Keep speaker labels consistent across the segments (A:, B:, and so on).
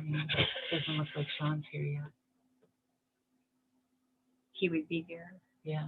A: Doesn't look like Sean's here yet.
B: He would be there.
A: Yeah.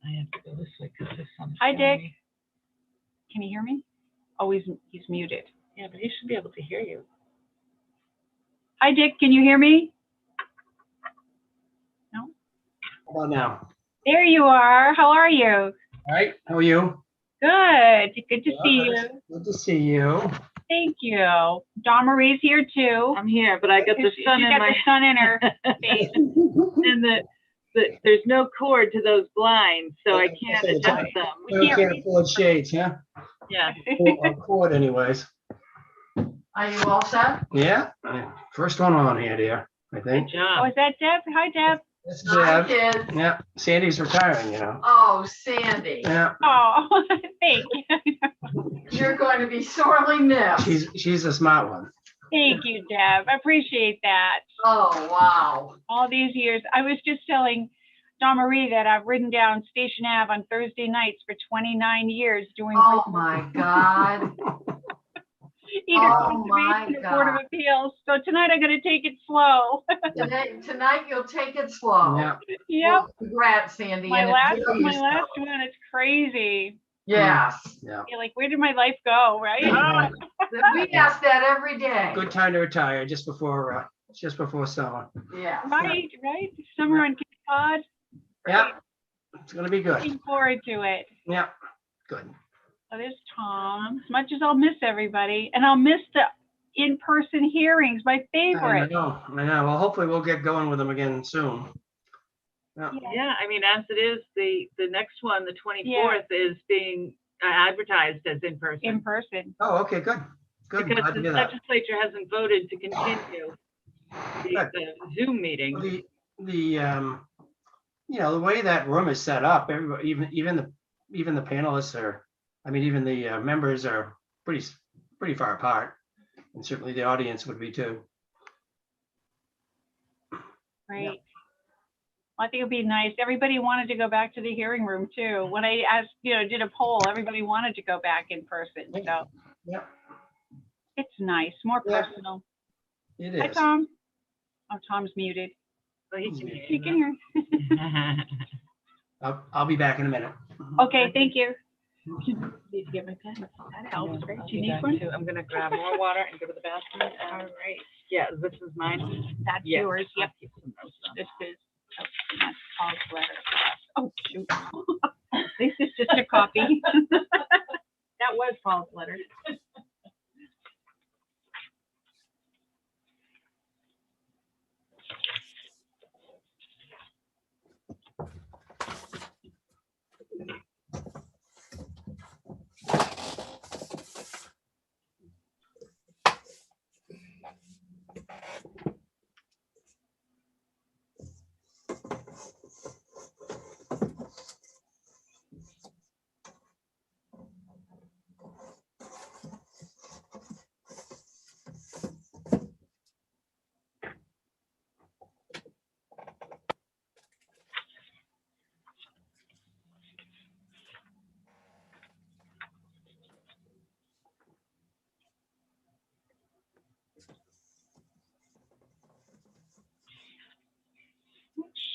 A: I have to go this way because there's some.
B: Hi, Dick. Can you hear me? Oh, he's muted.
A: Yeah, but he should be able to hear you.
B: Hi, Dick. Can you hear me? No?
C: How about now?
B: There you are. How are you?
C: All right. How are you?
B: Good. Good to see you.
C: Good to see you.
B: Thank you. Dawn Marie's here too.
A: I'm here, but I got the sun
B: She's
A: in
B: got
A: my
B: the sun in her face.
A: and there's no cord to those blinds, so I can't
C: Okay,
A: adjust them.
C: We can't afford shades, yeah?
A: Yeah.
C: Or cord anyways.
D: Are you all set?
C: Yeah. First one on here, dear, I
A: Good
C: think.
B: Oh,
A: job.
B: is that Deb? Hi, Deb.
C: This is
D: Hi,
C: Deb.
D: kids.
C: Yeah. Sandy's retiring, you know.
D: Oh, Sandy,
C: Yeah.
B: Oh, thank you.
D: you're going to be sorely missed.
C: She's a smart one.
B: Thank you, Deb. I appreciate that.
D: Oh, wow.
B: All these years. I was just telling Dawn Marie that I've ridden down Station Ave on Thursday nights for 29 years doing
D: Oh, my God.
B: either
D: Oh, my
B: conservation or Board of
D: God.
B: Appeals. So tonight I'm going to take it slow.
D: Tonight you'll take it slow.
C: Yeah.
B: Yep.
D: Well, congrats, Sandy.
B: My
D: and
B: last
D: enjoy yourself.
B: one. It's crazy.
D: Yes.
C: Yeah.
B: You're like, where did my life go? Right?
C: Yeah.
D: We ask that every day.
C: Good time to retire just before It's just before summer.
D: Yeah.
B: Right. Summer on Cape Cod.
C: Yeah, it's gonna be good.
B: Looking forward to it.
C: Yeah, good.
B: Oh, there's Tom. As much as I'll miss everybody, and I'll miss the in-person hearings, my
C: I
B: favorite.
C: know. Well, hopefully we'll get going with them again soon. Yeah.
A: Yeah, I mean, as it is, the next one, the 24th, is being advertised as in person.
B: In person.
C: Oh, okay, good. Good.
A: Because
C: Glad to
A: the
C: hear that.
A: legislature hasn't voted to continue the Zoom meeting.
C: Well, the way that room is set up, everybody, even the panelists are, I mean, even the members are pretty far apart, and certainly the audience would be too.
B: Right.
C: Yeah.
B: Well, I think it'd be nice. Everybody wanted to go back to the hearing room too. When I asked, did a poll, everybody wanted to go back in person. So
C: Yeah,
B: it's nice, more
C: Yeah.
B: personal.
C: it
B: Hi,
C: is.
B: Tom. Oh, Tom's muted.
A: Well, he can hear
B: He
A: you
B: can hear.
A: now.
C: I'll be back in a minute.
B: Okay, thank you.
A: Need to get my pen.
B: That helps, right?
A: I'll
B: Do you
A: be
B: need
A: back
B: one?
A: too. I'm gonna grab more water and go to the bathroom. All right. Yeah, this is mine.
B: That's
A: Yeah.
B: yours.
A: I'll
B: Yep.
A: keep some notes on.
B: This is, that's Paul's letter. Oh, shoot. This is just a copy.
A: That was Paul's letter.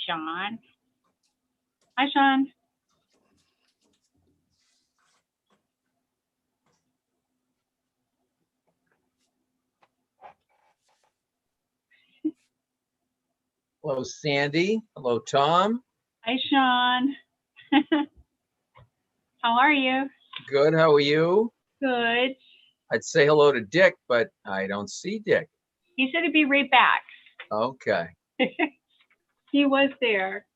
B: Sean. Hi, Sean.
E: Hello, Sandy. Hello, Tom.
B: Hi, Sean. How are you?
E: Good. How are you?
B: Good.
E: I'd say hello to Dick, but I don't see Dick.
B: He said he'd be right back.
E: Okay.
B: He was there.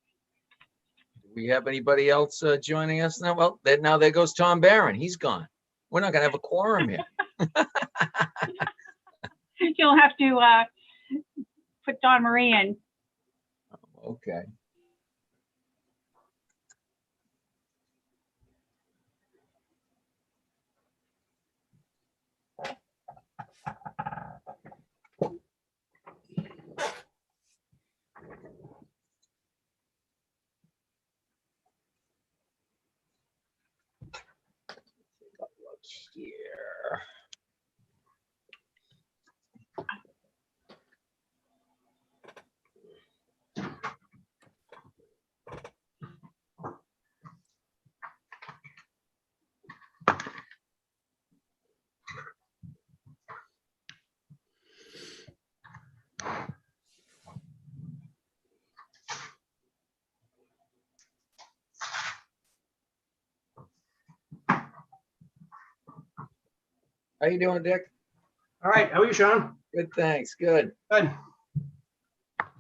E: Do we have anybody else joining us now? Well, now there goes Tom Barron. He's gone. We're not going to have a quorum here.
B: You'll have to put Dawn Marie in.
E: Okay. Look here. How you doing, Dick?
C: All right, how are you, Sean?
E: Good, thanks. Good.
C: Good.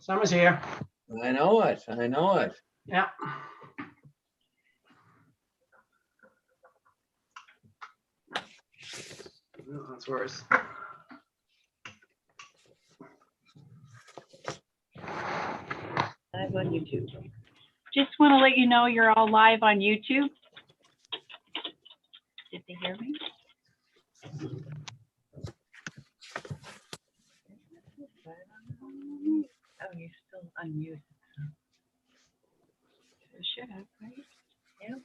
C: Summer's here.
E: I know it. I know it.
C: Yeah. No, that's worse.
A: Live on YouTube.
B: Just want to let you know you're all live on YouTube. Did they hear me?
A: Oh, you're still unmuted.
B: It should have, right?
A: Yep.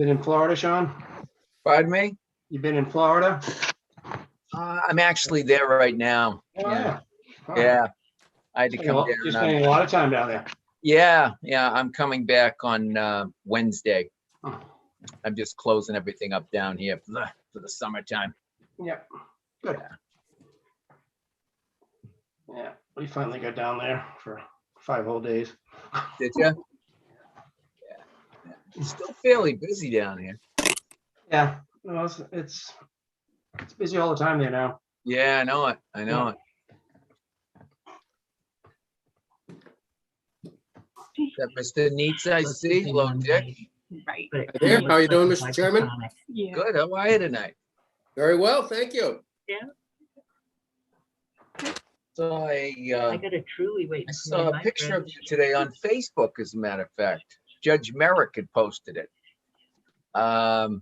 C: Been in Florida, Sean?
E: Pardon me?
C: You been in Florida?
E: I'm actually there right now.
C: Oh,
E: Yeah,
C: Oh,
E: yeah. I had to come
C: You're
E: down.
C: spending a lot of time down there.
E: Yeah, I'm coming back on Wednesday.
C: Oh,
E: I'm just closing everything up down here for the summertime.
C: Yep, good. Yeah, we finally got down there for 5 whole days.
E: Did you? Yeah. It's still fairly busy down here.
C: Yeah, well, it's busy all the time there now.
E: Yeah, I know it. I know it. Is that Mr. Neats I see? Hello, Dick.
B: Right.
F: Hi there. How are you doing, Mr. Chairman?
B: Yeah.
E: Good. How are you tonight?
F: Very well, thank you.
E: So
A: I gotta truly wait.
E: I saw a picture of you today on Facebook, as a matter of fact. Judge Merrick had posted it.
F: Oh,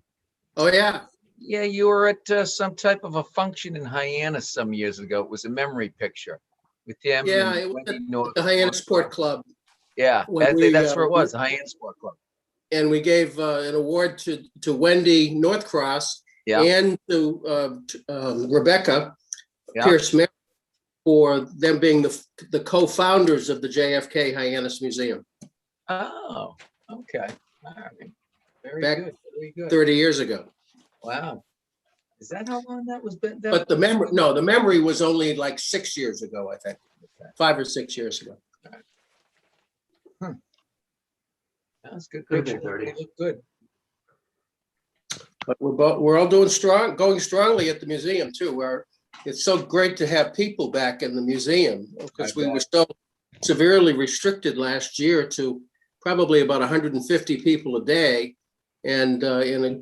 F: yeah.
E: Yeah, you were at some type of a function in Hyannis some years ago. It was a memory picture with him.
F: Yeah,
E: and
F: it was
E: Wendy
F: at
E: North-
F: the Hyannis Sport Club.
E: Yeah,
F: when we,
E: that's where it was, the Hyannis Sport Club.
F: And we gave an award to Wendy Northcross
E: Yeah,
F: and to Rebecca
E: yeah.
F: Pierce Merrick for them being the co-founders of the JFK Hyannis Museum
E: Oh, okay. All right. Very
F: Back
E: good. Very good.
F: 30 years ago.
E: Wow. Is that how long that was been? that-
F: But the memory was only like 6 years ago, I think. 5 or 6 years ago.
E: That's a good
C: Could've been
E: picture.
C: 30.
E: They look good.
F: But we're all going strongly at the museum too, where it's so great to have people back in the museum because we were so severely restricted last year to probably about 150 people a day. And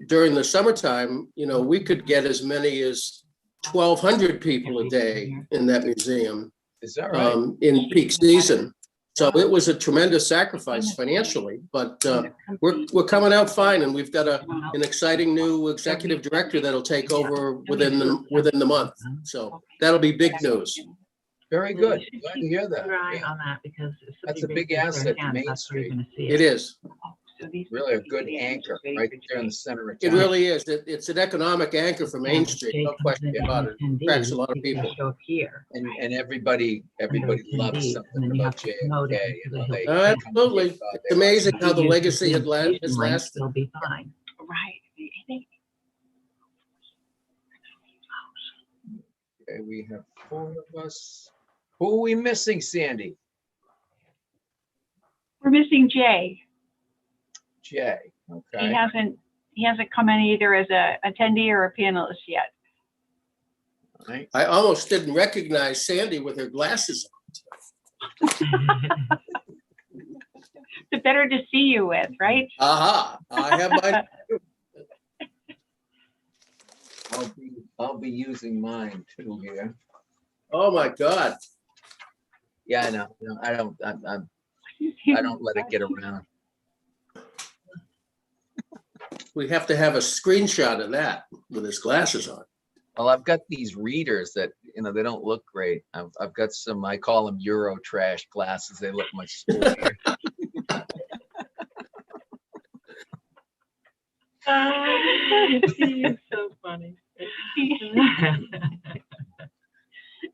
F: during the summertime, we could get as many as 1,200 people a day in that museum
E: Is that right?
F: in peak season. So it was a tremendous sacrifice financially, but we're coming out fine, and we've got an exciting new executive director that'll take over within the month. So that'll be big news.
E: Very good. Glad to hear that.
A: Keep your eye
E: Yeah.
A: on that because if
E: That's
A: somebody
E: a big
A: raises their
E: asset to
A: hand,
E: Main
A: that's where you're
E: Street.
A: gonna see
F: It is.
E: Really a good anchor right there in the center of
F: It
E: town.
F: really is. It's an economic anchor for Main Street, no question about it. Attracts a lot of people.
A: Show up here.
E: And everybody loves something about JFK. They
F: Absolutely. It's amazing how the legacy has lasted.
A: They'll be fine.
B: Right. I think
E: Okay, we have 4 of us. Who are we missing, Sandy?
B: we're missing Jay.
E: Jay.
B: He
E: Okay.
B: hasn't come in either as a attendee or a panelist yet.
E: All right.
F: I almost didn't recognize Sandy with her glasses
B: It's better to see you with, right?
F: on. Aha, I have mine.
E: I'll be using mine too here.
F: Oh, my God.
E: Yeah, I know. No, I don't let it get around.
F: We have to have a screenshot of that with his glasses on.
E: Well, I've got these readers that, they don't look great. I've got some, I call them Euro trash glasses. They look much sportier.
A: It's so funny.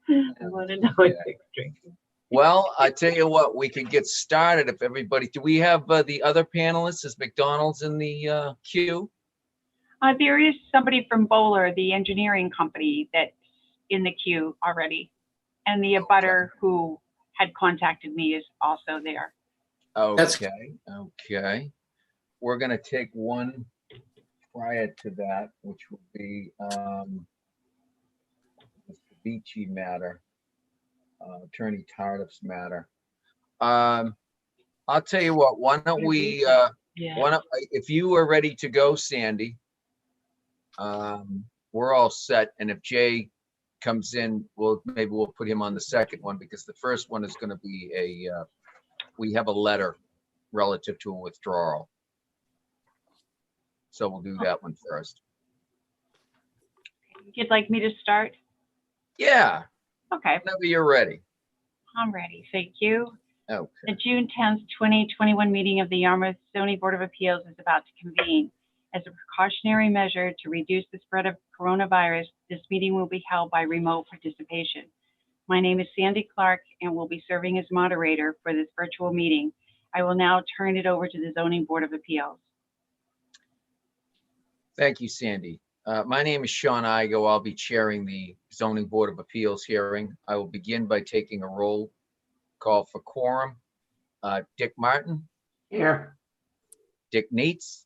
A: I want to know what Dick's drinking.
E: Well, I tell you what, we could get started if everybody, do we have the other panelists? Is McDonald's in the queue?
B: There is somebody from Bowler, the engineering company, that's in the queue already. And the abutter who had contacted me is also there.
E: Okay, okay. We're gonna take one prior to that, which will be the Beachy matter, Attorney Tardif's matter. I'll tell you what, why don't we, if you are ready to go, Sandy, we're all set. And if Jay comes in, maybe we'll put him on the second one, because the first one is gonna be we have a letter relative to a withdrawal. So we'll do that one first.
B: You'd like me to start?
E: Yeah,
B: Okay,
E: whenever you're ready.
B: I'm ready. Thank you.
E: Okay.
B: The June 10th, 2021 meeting of the Yarmouth Zoning Board of Appeals is about to convene. As a precautionary measure to reduce the spread of coronavirus, this meeting will be held by remote participation. My name is Sandy Clark and will be serving as moderator for this virtual meeting. I will now turn it over to the Zoning Board of Appeals.
E: Thank you, Sandy. My name is Sean Igo. I'll be chairing the Zoning Board of Appeals hearing. I will begin by taking a roll call for quorum. Dick Martin,
C: Here.
E: Dick Neitz,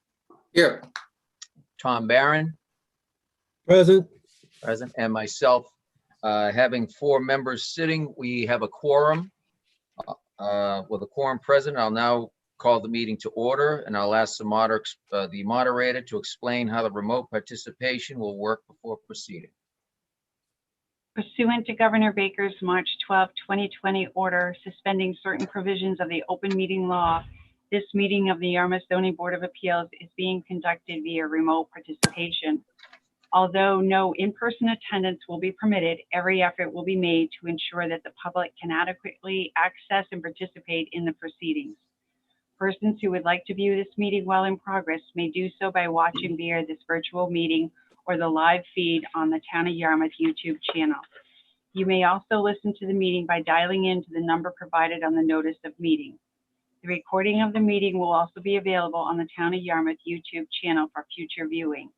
F: Here,
E: Tom Barron,
G: Present.
E: present, and myself. Having 4 members sitting, we have a quorum. With a quorum present, I'll now call the meeting to order, and I'll ask the moderator to explain how the remote participation will work before proceeding.
B: Pursuant to Governor Baker's March 12, 2020 order suspending certain provisions of the open meeting law, this meeting of the Yarmouth Zoning Board of Appeals is being conducted via remote participation. Although no in-person attendance will be permitted, every effort will be made to ensure that the public can adequately access and participate in the proceedings. Persons who would like to view this meeting while in progress may do so by watching via this virtual meeting or the live feed on the Town of Yarmouth YouTube channel. You may also listen to the meeting by dialing into the number provided on the notice of meeting. The recording of the meeting will also be available on the Town of Yarmouth YouTube channel for future viewing.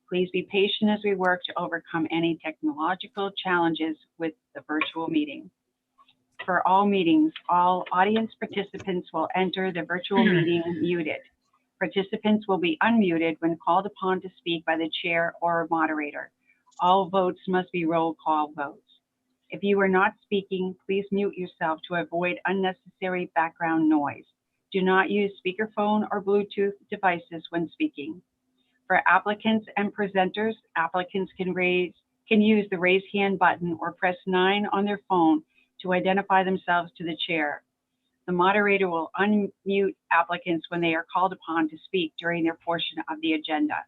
B: Please be patient as we work to overcome any technological challenges with the virtual meeting. For all meetings, all audience participants will enter the virtual meeting muted. Participants will be unmuted when called upon to speak by the chair or moderator. All votes must be roll call votes. If you are not speaking, please mute yourself to avoid unnecessary background noise. Do not use speakerphone or Bluetooth devices when speaking. For applicants and presenters, applicants can use the raise hand button or press 9 on their phone to identify themselves to the chair. The moderator will unmute applicants when they are called upon to speak during their portion of the agenda.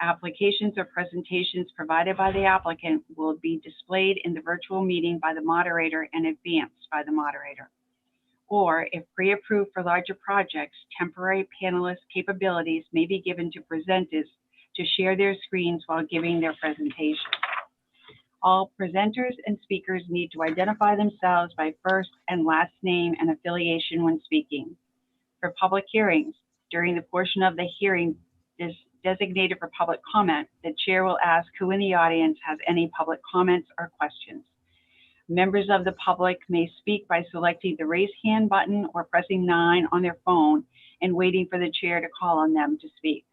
B: Applications or presentations provided by the applicant will be displayed in the virtual meeting by the moderator and advanced by the moderator. Or if pre-approved for larger projects, temporary panelist capabilities may be given to presenters to share their screens while giving their presentation. All presenters and speakers need to identify themselves by first and last name and affiliation when speaking. For public hearings, during the portion of the hearing designated for public comment, the chair will ask who in the audience has any public comments or questions. Members of the public may speak by selecting the raise hand button or pressing 9 on their phone and waiting for the chair to call on them to speak.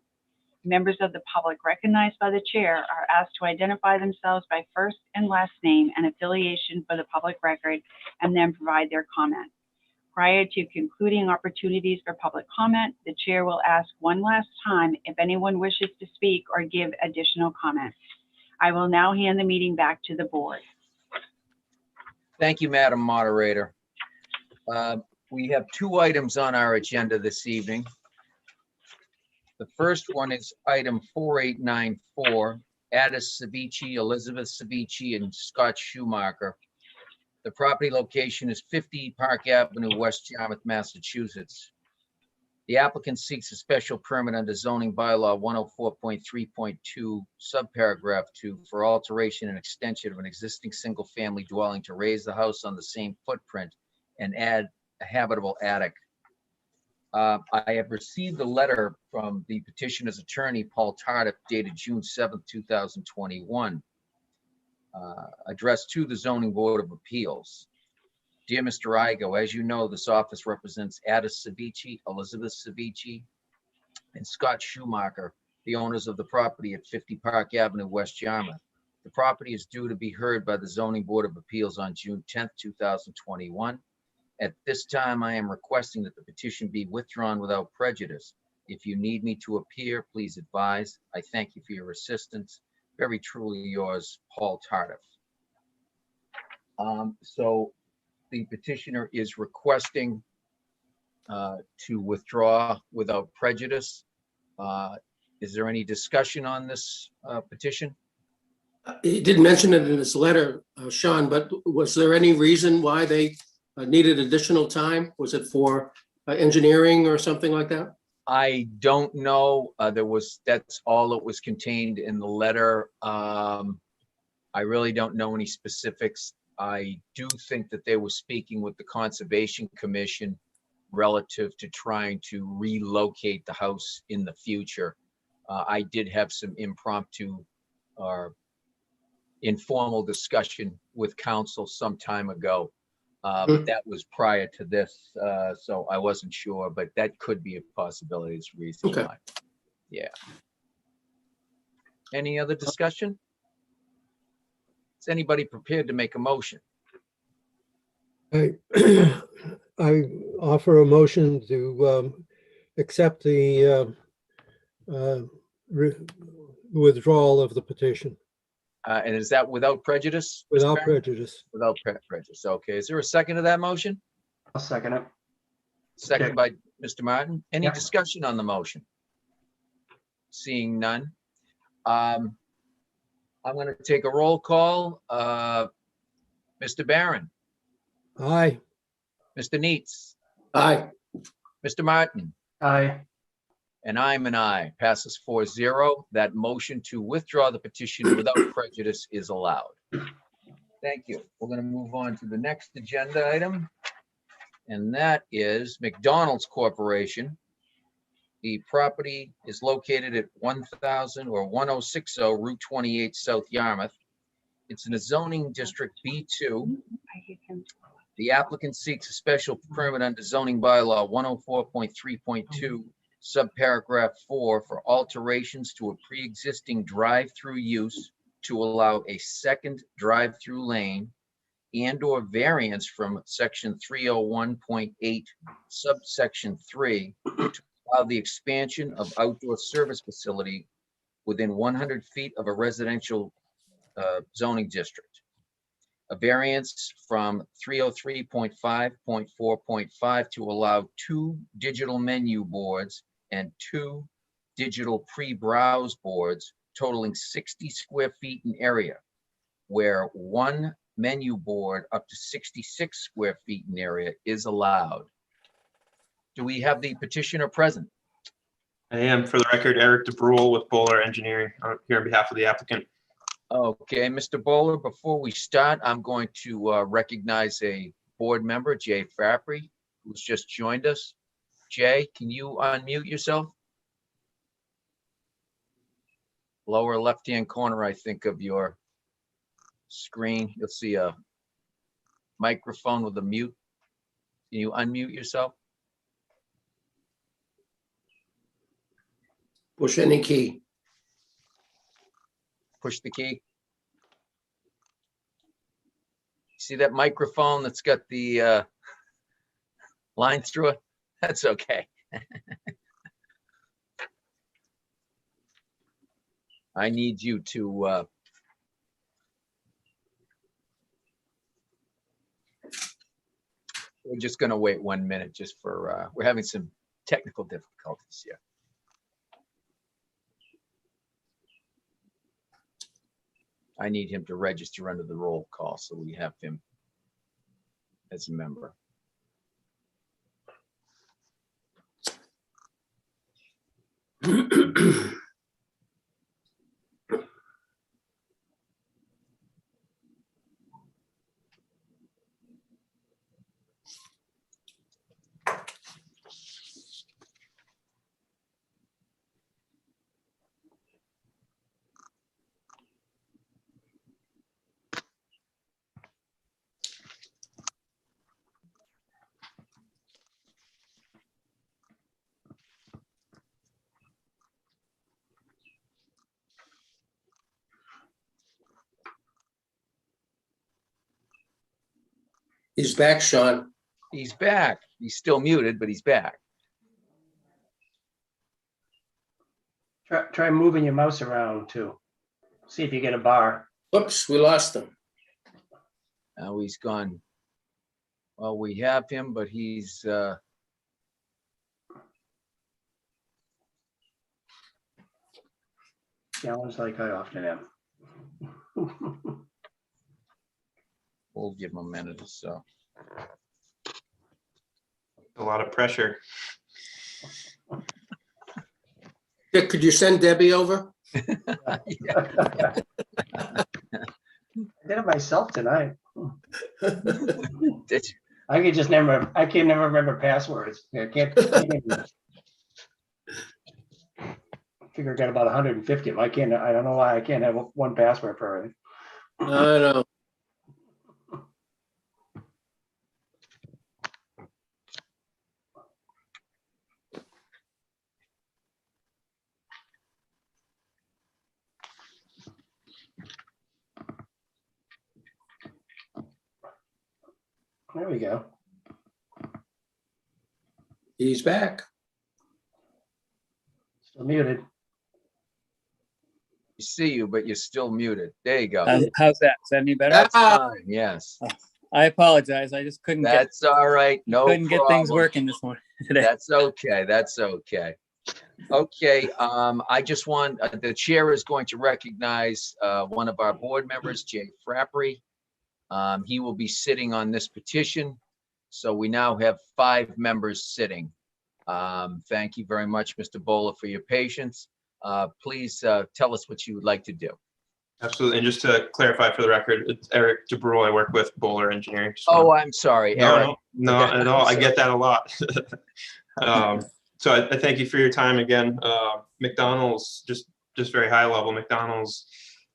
B: Members of the public recognized by the chair are asked to identify themselves by first and last name and affiliation for the public record and then provide their comment. Prior to concluding opportunities for public comment, the chair will ask one last time if anyone wishes to speak or give additional comments. I will now hand the meeting back to the board.
E: Thank you, Madam Moderator. We have 2 items on our agenda this evening. The first one is item 4894, Addis Savici, Elizabeth Savici, and Scott Schumacher. The property location is 50 Park Avenue, West Yarmouth, Massachusetts. The applicant seeks a special permit under zoning bylaw 104.3.2, subparagraph 2, for alteration and extension of an existing single-family dwelling to raise the house on the same footprint and add a habitable attic. I have received a letter from the petitioner's attorney, Paul Tardif, dated June 7th, 2021, addressed to the Zoning Board of Appeals. Dear Mr. Igo, as you know, this office represents Addis Savici, Elizabeth Savici, and Scott Schumacher, the owners of the property at 50 Park Avenue, West Yarmouth. The property is due to be heard by the Zoning Board of Appeals on June 10th, 2021. At this time, I am requesting that the petition be withdrawn without prejudice. If you need me to appear, please advise. I thank you for your assistance. Very truly yours, Paul Tardif. So the petitioner is requesting to withdraw without prejudice. Is there any discussion on this petition?
F: he didn't mention it in his letter, Sean, but was there any reason why they needed additional time? Was it for engineering or something like that?
E: I don't know. That's all that was contained in the letter. I really don't know any specifics. I do think that they were speaking with the Conservation Commission relative to trying to relocate the house in the future. I did have some impromptu or informal discussion with council some time ago. But that was prior to this, so I wasn't sure, but that could be a possibility. It's the reason
F: Okay.
E: why. Yeah. Any other discussion? Is anybody prepared to make a motion?
G: I I offer a motion to accept the withdrawal of the petition
E: And is that without prejudice? Mr.
G: without
E: Barron?
G: prejudice.
E: Without prejudice. Okay. Is there a second to that motion?
C: I'll second it.
E: Second by Mr. Martin. Any
C: Yeah.
E: discussion on the motion? Seeing none. I'm going to take a roll call. Mr. Barron,
G: Aye.
E: Mr. Neitz,
F: Aye.
E: Mr. Martin,
C: Aye.
E: and I'm an aye. Passes 4-0. That motion to withdraw the petition without prejudice is allowed. Thank you. We're going to move on to the next agenda item, and that is McDonald's Corporation. The property is located at 1060 Route 28 South Yarmouth. It's in a zoning district B2.
B: I hate him.
E: The applicant seeks a special permit under zoning bylaw 104.3.2, subparagraph 4, for alterations to a pre-existing drive-through use to allow a second drive-through lane and/or variance from section 301.8, subsection 3, to allow the expansion of outdoor service facility within 100 feet of a residential zoning district. A variance from 303.5.4.5 to allow 2 digital menu boards and 2 digital pre-browse boards totaling 60 square feet in area, where 1 menu board up to 66 square feet in area is allowed. Do we have the petitioner present?
H: I am, for the record, Eric DeBrule with Bowler Engineering, here on behalf of the applicant.
E: Okay, Mr. Bowler, before we start, I'm going to recognize a board member, Jay Fabry, who's just joined us. Jay, can you unmute yourself? Lower left-hand corner, I think, of your screen, you'll see a microphone with a mute. Can you unmute yourself?
F: Push any key.
E: Push the key. See that microphone that's got the line through it? That's okay. I need you to we're just going to wait 1 minute just for we're having some technical difficulties here. I need him to register under the roll call, so we have him as a member.
F: He's back, Sean.
E: He's back. He's still muted, but he's back.
C: Try moving your mouse around too. See if you get a bar.
F: Oops, we lost him.
E: Now he's gone. Well, we have him, but he's
C: Challenge like I often am.
E: we'll give him a minute or so.
H: A lot of pressure.
F: Dick, could you send Debbie over?
C: I did it myself tonight.
E: Did
C: I can never remember passwords. I can't even- figure I got about 150. I don't know why I can't have one password for everything.
F: I know.
C: There we go.
F: He's back.
C: Still muted.
E: We see you, but you're still muted. There you go.
I: How's that? Is that any better?
E: That's
F: Ah.
E: fine, yes.
I: I apologize. I just couldn't
E: That's all right. No
I: get things
E: problem.
I: working this morning today.
E: That's okay. That's okay. Okay, I just want, the chair is going to recognize one of our board members, Jay Frappry. He will be sitting on this petition. So we now have 5 members sitting. Thank you very much, Mr. Bowler, for your patience. Please tell us what you would like to do.
H: Absolutely. And just to clarify for the record, it's Eric DeBrule. I work with Bowler Engineering. Just
E: Oh,
H: wanna-
E: I'm sorry, Eric.
H: No, not at all. I get that a lot. So I thank you for your time again. McDonald's, just very high level, McDonald's,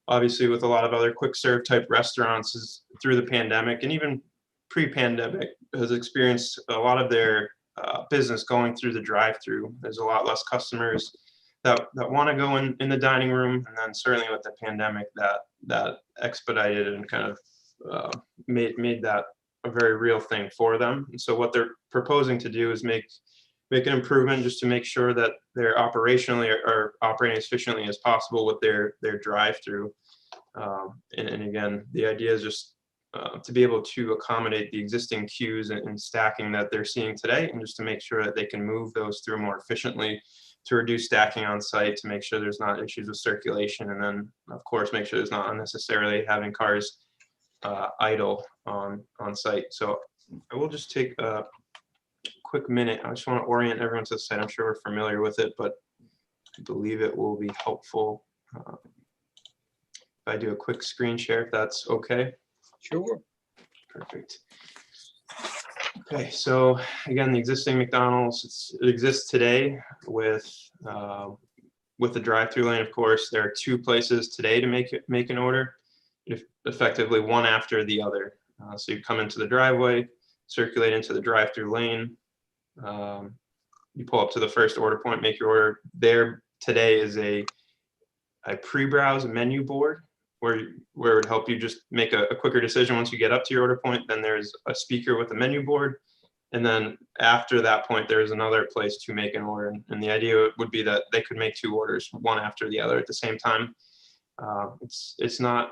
H: obviously with a lot of other quick serve type restaurants is through the pandemic and even pre-pandemic has experienced a lot of their business going through the drive-through. There's a lot less customers that want to go in the dining room, and then certainly with the pandemic that expedited and kind of made that a very real thing for them. And so what they're proposing to do is make an improvement just to make sure that they're operationally are operating as efficiently as possible with their drive-through. And again, the idea is just to be able to accommodate the existing queues and stacking that they're seeing today, and just to make sure that they can move those through more efficiently, to reduce stacking on site, to make sure there's not issues with circulation, and then of course make sure there's not unnecessarily having cars idle on site. So I will just take a quick minute. I just want to orient everyone to the site. I'm sure we're familiar with it, but I believe it will be helpful if I do a quick screen share, if that's okay.
E: Sure.
H: Perfect. Okay, so again, the existing McDonald's, it exists today with the drive-through lane. Of course, there are 2 places today to make an order, effectively one after the other. So you come into the driveway, circulate into the drive-through lane. You pull up to the first order point, make your order. There today is a pre-browse menu board where it would help you just make a quicker decision once you get up to your order point. Then there's a speaker with a menu board. And then after that point, there's another place to make an order. And the idea would be that they could make 2 orders, one after the other at the same time. It's not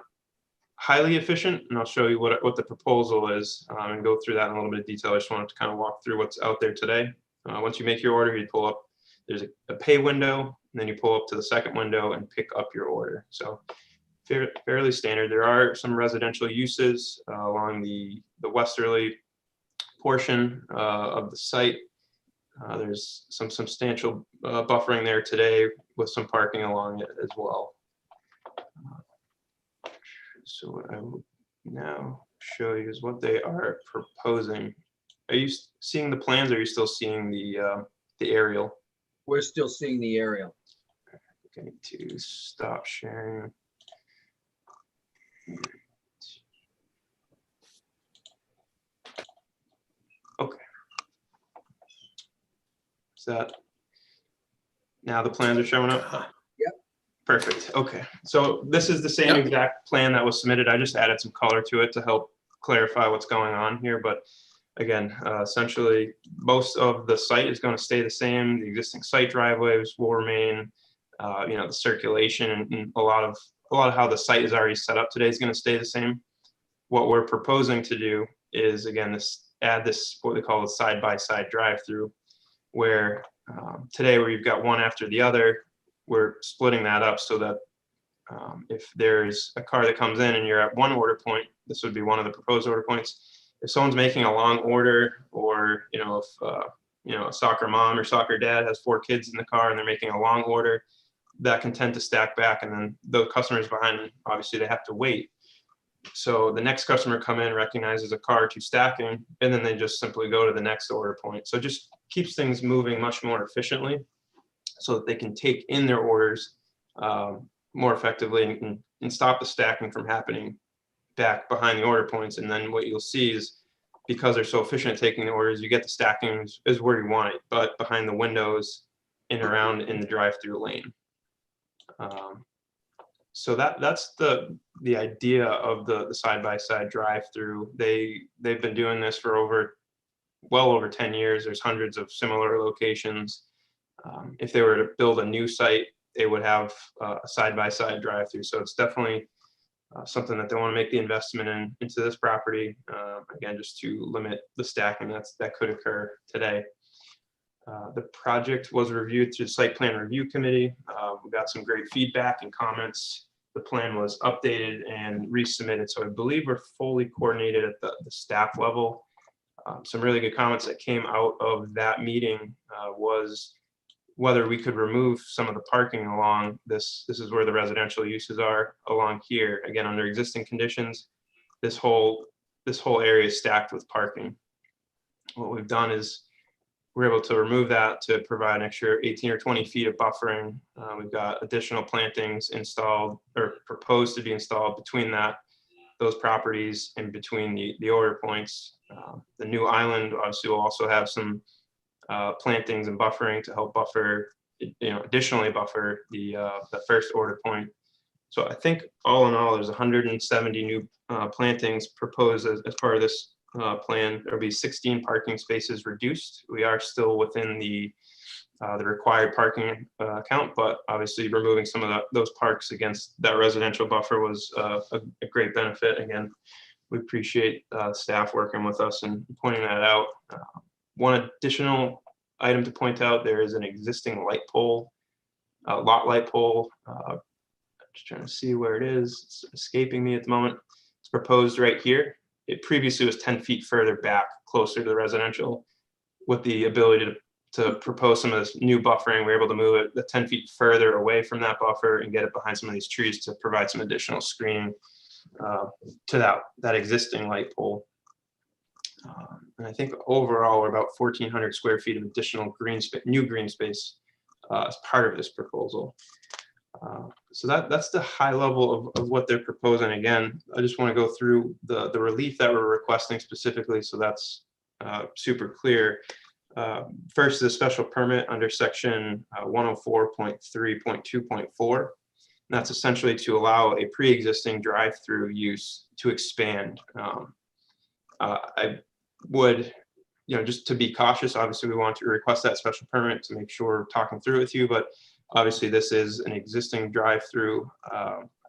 H: highly efficient, and I'll show you what the proposal is and go through that in a little bit of detail. I just wanted to kind of walk through what's out there today. Once you make your order, you pull up, there's a pay window, and then you pull up to the second window and pick up your order. So fairly standard. There are some residential uses along the westerly portion of the site. There's some substantial buffering there today with some parking along it as well. So what I will now show you is what they are proposing. Are you seeing the plans, or are you still seeing the aerial?
E: We're still seeing the aerial.
H: Okay, to stop sharing. Okay. Is that now the plans are showing up?
E: Yep.
H: Perfect. Okay. So this is the same
F: Yep.
H: exact plan that was submitted. I just added some color to it to help clarify what's going on here. But again, essentially, most of the site is going to stay the same. The existing site driveways will remain. The circulation and a lot of how the site is already set up today is going to stay the same. What we're proposing to do is, again, add this what they call a side-by-side drive-through, where today where you've got one after the other, we're splitting that up so that if there's a car that comes in and you're at one order point, this would be one of the proposed order points. If someone's making a long order, or if a soccer mom or soccer dad has 4 kids in the car and they're making a long order, that can tend to stack back, and then the customers behind, obviously they have to wait. So the next customer come in, recognizes a car or two stacking, and then they just simply go to the next order point. So it just keeps things moving much more efficiently so that they can take in their orders more effectively and stop the stacking from happening back behind the order points. And then what you'll see is, because they're so efficient at taking the orders, you get the stacking is where you want it, but behind the windows and around in the drive-through lane. So that's the idea of the side-by-side drive-through. They've been doing this for well over 10 years. There's hundreds of similar locations. If they were to build a new site, they would have a side-by-side drive-through. So it's definitely something that they want to make the investment into this property. Again, just to limit the stacking that could occur today. The project was reviewed through the Site Plan Review Committee. We got some great feedback and comments. The plan was updated and resubmitted. So I believe we're fully coordinated at the staff level. Some really good comments that came out of that meeting was whether we could remove some of the parking along this. This is where the residential uses are along here. Again, under existing conditions, this whole area is stacked with parking. What we've done is we're able to remove that to provide an extra 18 or 20 feet of buffering. We've got additional plantings installed or proposed to be installed between those properties and between the order points. The new island obviously will also have some plantings and buffering to help buffer, additionally buffer the first order point. So I think all in all, there's 170 new plantings proposed as part of this plan. There'll be 16 parking spaces reduced. We are still within the required parking count, but obviously removing some of those parks against that residential buffer was a great benefit. Again, we appreciate staff working with us and pointing that out. One additional item to point out, there is an existing light pole, lot light pole. Just trying to see where it is. It's escaping me at the moment. It's proposed right here. It previously was 10 feet further back, closer to the residential. With the ability to propose some of this new buffering, we're able to move it the 10 feet further away from that buffer and get it behind some of these trees to provide some additional screening to that existing light pole. And I think overall, we're about 1,400 square feet of additional new green space as part of this proposal. So that's the high level of what they're proposing. Again, I just want to go through the relief that we're requesting specifically, so that's super clear. First, the special permit under section 104.3.2.4. That's essentially to allow a pre-existing drive-through use to expand. I would, just to be cautious, obviously we want to request that special permit to make sure we're talking through with you, but obviously this is an existing drive-through.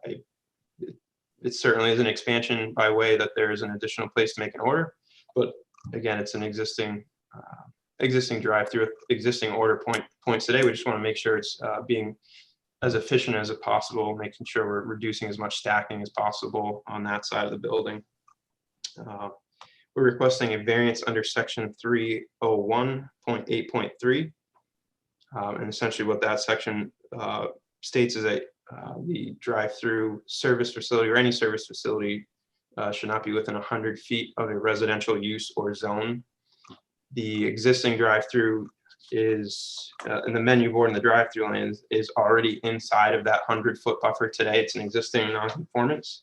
H: It certainly is an expansion by way that there is an additional place to make an order, but again, it's an existing drive-through, existing order points today. We just want to make sure it's being as efficient as possible, making sure we're reducing as much stacking as possible on that side of the building. We're requesting a variance under section 301.8.3. And essentially what that section states is that the drive-through service facility or any service facility should not be within 100 feet of a residential use or zone. The existing drive-through is, and the menu board in the drive-through lane is already inside of that 100-foot buffer today. It's an existing non-conformance.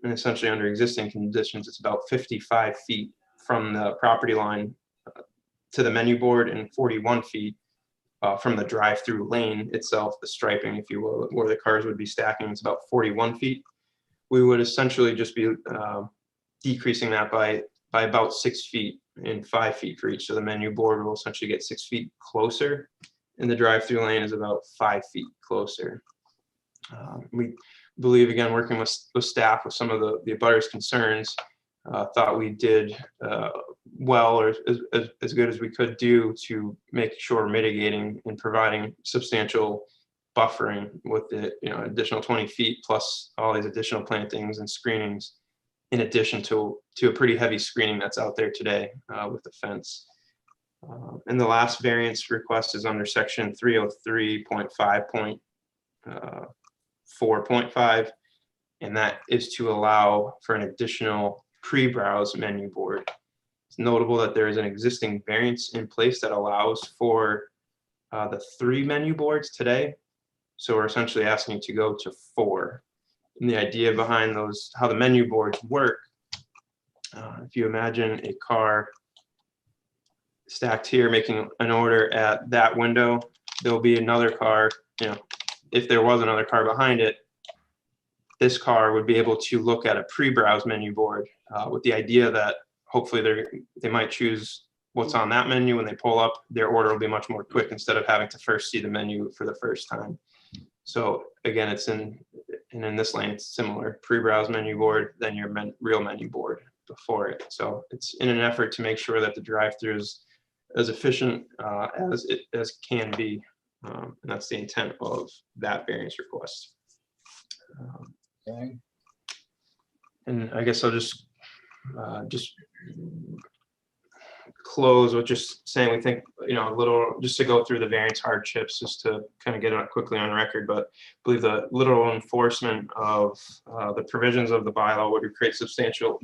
H: And essentially under existing conditions, it's about 55 feet from the property line to the menu board and 41 feet from the drive-through lane itself, the striping, if you will, where the cars would be stacking. It's about 41 feet. We would essentially just be decreasing that by about 6 feet and 5 feet for each. So the menu board will essentially get 6 feet closer, and the drive-through lane is about 5 feet closer. We believe, again, working with staff with some of the abutters' concerns, thought we did well, or as good as we could do to make sure we're mitigating and providing substantial buffering with the additional 20 feet plus all these additional plantings and screenings, in addition to a pretty heavy screening that's out there today with the fence. And the last variance request is under section 303.5.2. 4.5, and that is to allow for an additional pre-browse menu board. It's notable that there is an existing variance in place that allows for the 3 menu boards today. So we're essentially asking to go to 4. And the idea behind those, how the menu boards work, if you imagine a car stacked here making an order at that window, there'll be another car, you know, if there was another car behind it, this car would be able to look at a pre-browse menu board with the idea that hopefully they might choose what's on that menu. When they pull up, their order will be much more quick instead of having to first see the menu for the first time. So again, it's in this lane, it's similar, pre-browse menu board, then your real menu board before it. So it's in an effort to make sure that the drive-through is as efficient as can be. And that's the intent of that variance request.
E: Okay.
H: And I guess I'll just close with just saying we think, you know, a little, just to go through the variance hardships, just to kind of get it quickly on record, but I believe the literal enforcement of the provisions of the bylaw would create substantial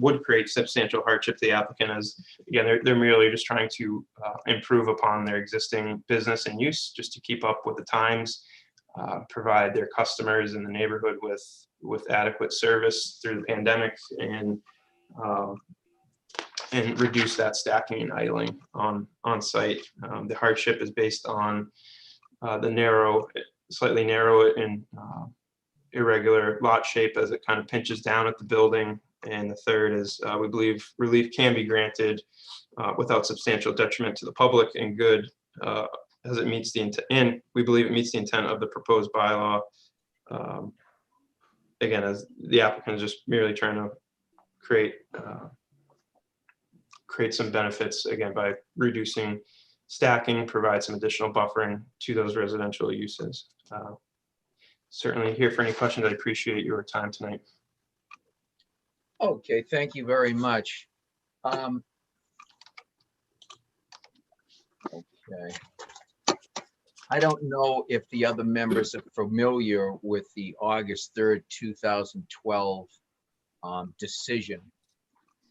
H: hardship to the applicant, as again, they're merely just trying to improve upon their existing business and use, just to keep up with the times, provide their customers in the neighborhood with adequate service through the pandemic, and reduce that stacking and idling on site. The hardship is based on the slightly narrow and irregular lot shape as it kind of pinches down at the building. And the third is we believe relief can be granted without substantial detriment to the public and good, as it meets the intent, and we believe it meets the intent of the proposed bylaw. Again, as the applicant is just merely trying to create some benefits, again, by reducing stacking, provide some additional buffering to those residential uses. Certainly here for any questions. I appreciate your time tonight.
E: Okay, thank you very much. Okay. I don't know if the other members are familiar with the August 3rd, 2012 decision.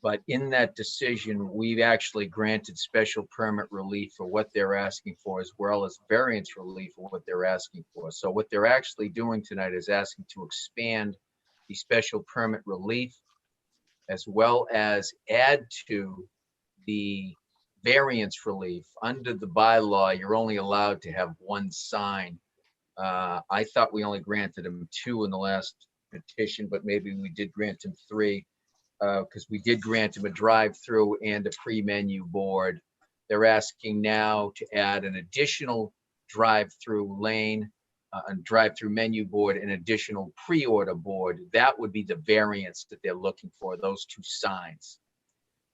E: But in that decision, we've actually granted special permit relief for what they're asking for, as well as variance relief for what they're asking for. So what they're actually doing tonight is asking to expand the special permit relief, as well as add to the variance relief. Under the bylaw, you're only allowed to have 1 sign. I thought we only granted them 2 in the last petition, but maybe we did grant them 3. Because we did grant them a drive-through and a pre-menu board. They're asking now to add an additional drive-through lane, a drive-through menu board, an additional pre-order board. That would be the variance that they're looking for, those 2 signs.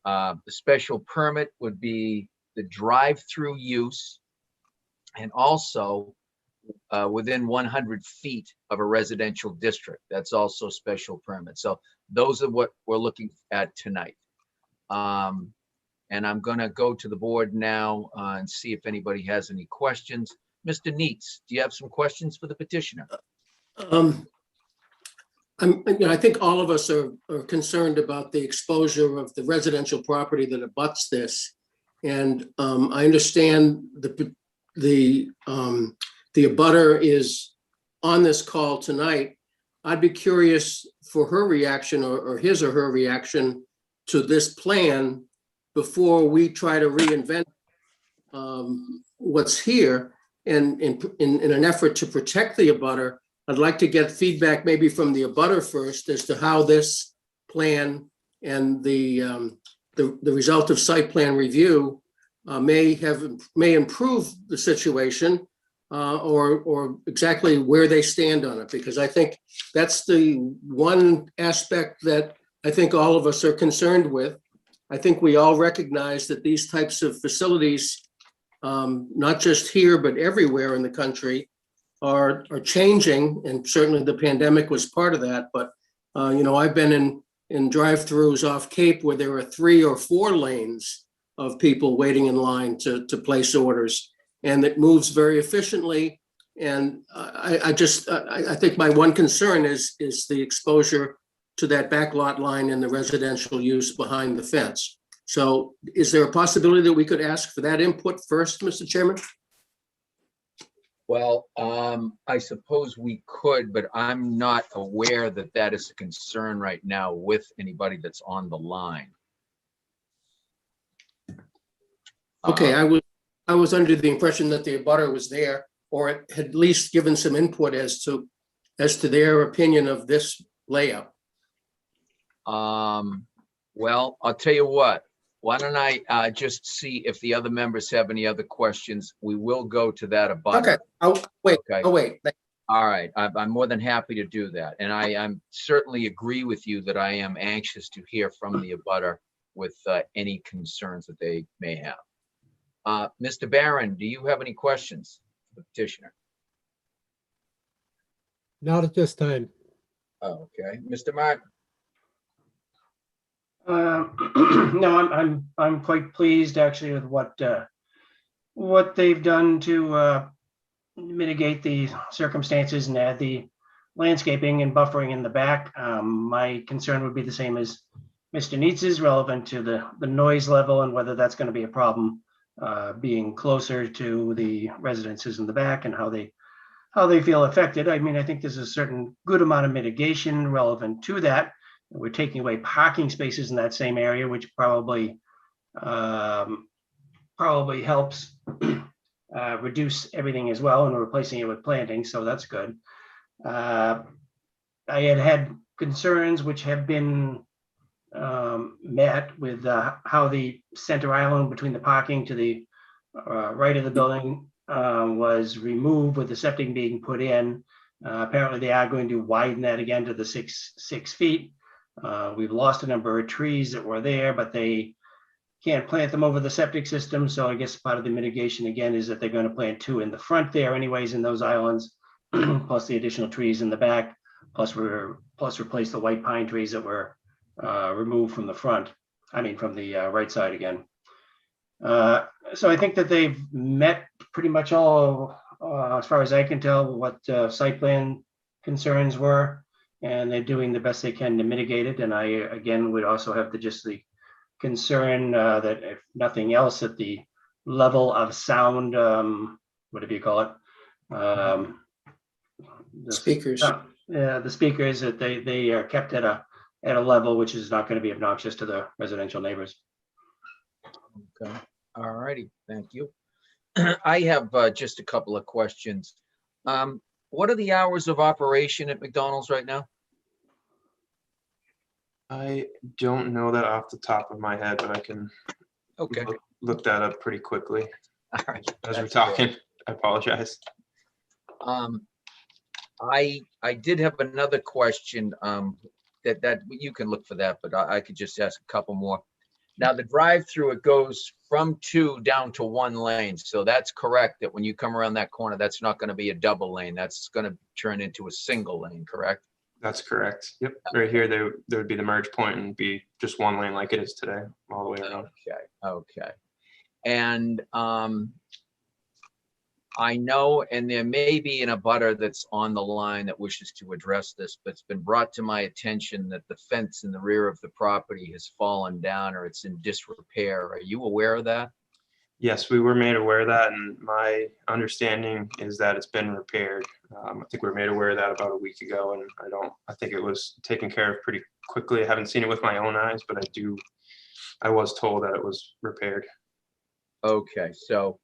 E: The special permit would be the drive-through use, and also within 100 feet of a residential district. That's also special permit. So those are what we're looking at tonight. And I'm going to go to the board now and see if anybody has any questions. Mr. Neitz, do you have some questions for the petitioner?
F: I think all of us are concerned about the exposure of the residential property that abuts this. And I understand the abutter is on this call tonight. I'd be curious for her reaction or his or her reaction to this plan before we try to reinvent what's here. And in an effort to protect the abutter, I'd like to get feedback maybe from the abutter first as to how this plan and the result of site plan review may improve the situation, or exactly where they stand on it, because I think that's the one aspect that I think all of us are concerned with. I think we all recognize that these types of facilities, not just here, but everywhere in the country, are changing, and certainly the pandemic was part of that. But I've been in drive-throughs off Cape where there are 3 or 4 lanes of people waiting in line to place orders, and it moves very efficiently. And I think my one concern is the exposure to that back lot line and the residential use behind the fence. So is there a possibility that we could ask for that input first, Mr. Chairman?
E: Well, I suppose we could, but I'm not aware that that is a concern right now with anybody that's on the line.
F: Okay, I was under the impression that the abutter was there, or had at least given some input as to their opinion of this layout.
E: Well, I'll tell you what, why don't I just see if the other members have any other questions? We will go to that abutter.
F: Okay, I'll wait.
E: Okay.
F: I'll wait.
E: All right, I'm more than happy to do that. And I'm certainly agree with you that I am anxious to hear from the abutter with any concerns that they may have. Mr. Barron, do you have any questions for the petitioner?
G: Not at this time.
E: Okay, Mr. Martin?
C: No, I'm quite pleased actually with what they've done to mitigate the circumstances and add the landscaping and buffering in the back. My concern would be the same as Mr. Nietzsche's, relevant to the noise level and whether that's going to be a problem being closer to the residences in the back and how they feel affected. I mean, I think there's a certain good amount of mitigation relevant to that. We're taking away parking spaces in that same area, which probably helps reduce everything as well, and we're replacing it with planting, so that's good. I had concerns which have been met with how the center island between the parking to the right of the building was removed with the septic being put in. Apparently they are going to widen that again to the six feet. We've lost a number of trees that were there, but they can't plant them over the septic system. So I guess part of the mitigation again is that they're going to plant 2 in the front there anyways in those islands, plus the additional trees in the back, plus replace the white pine trees that were removed from the front, from the right side again. So I think that they've met pretty much all, as far as I can tell, what site plan concerns were. And they're doing the best they can to mitigate it. And I, again, would also have the concern that if nothing else, at the level of sound, whatever you call it. The
F: Speakers.
C: The speakers, that they are kept at a level which is not going to be obnoxious to the residential neighbors.
E: Okay, all righty, thank you. I have just a couple of questions. What are the hours of operation at McDonald's right now?
H: I don't know that off the top of my head, but I can
E: Okay,
H: look that up pretty quickly
E: all right.
H: as we're
E: that's
H: talking.
E: great.
H: I apologize.
E: I did have another question that you can look for that, but I could just ask a couple more. Now, the drive-through, it goes from 2 down to 1 lane. So that's correct that when you come around that corner, that's not going to be a double lane. That's going to turn into a single lane, correct?
H: That's correct. Yep. Right here, there would be the merge point and be just 1 lane like it is today, all the way around.
E: Okay. And I know, and there may be an abutter that's on the line that wishes to address this, but it's been brought to my attention that the fence in the rear of the property has fallen down or it's in disrepair. Are you aware of that?
H: Yes, we were made aware of that, and my understanding is that it's been repaired. I think we were made aware of that about a week ago, and I think it was taken care of pretty quickly. I haven't seen it with my own eyes, but I was told that it was repaired.
E: Okay, so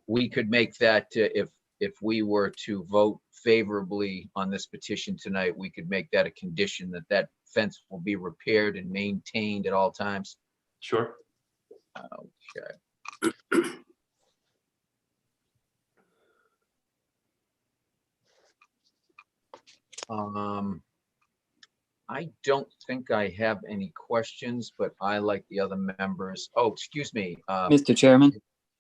E: we could make that, if we were to vote favorably on this petition tonight, we could make that a condition that fence will be repaired and maintained at all times.
H: Sure.
E: Okay. I don't think I have any questions, but I, like the other members. Oh, excuse me.
I: Mr. Chairman,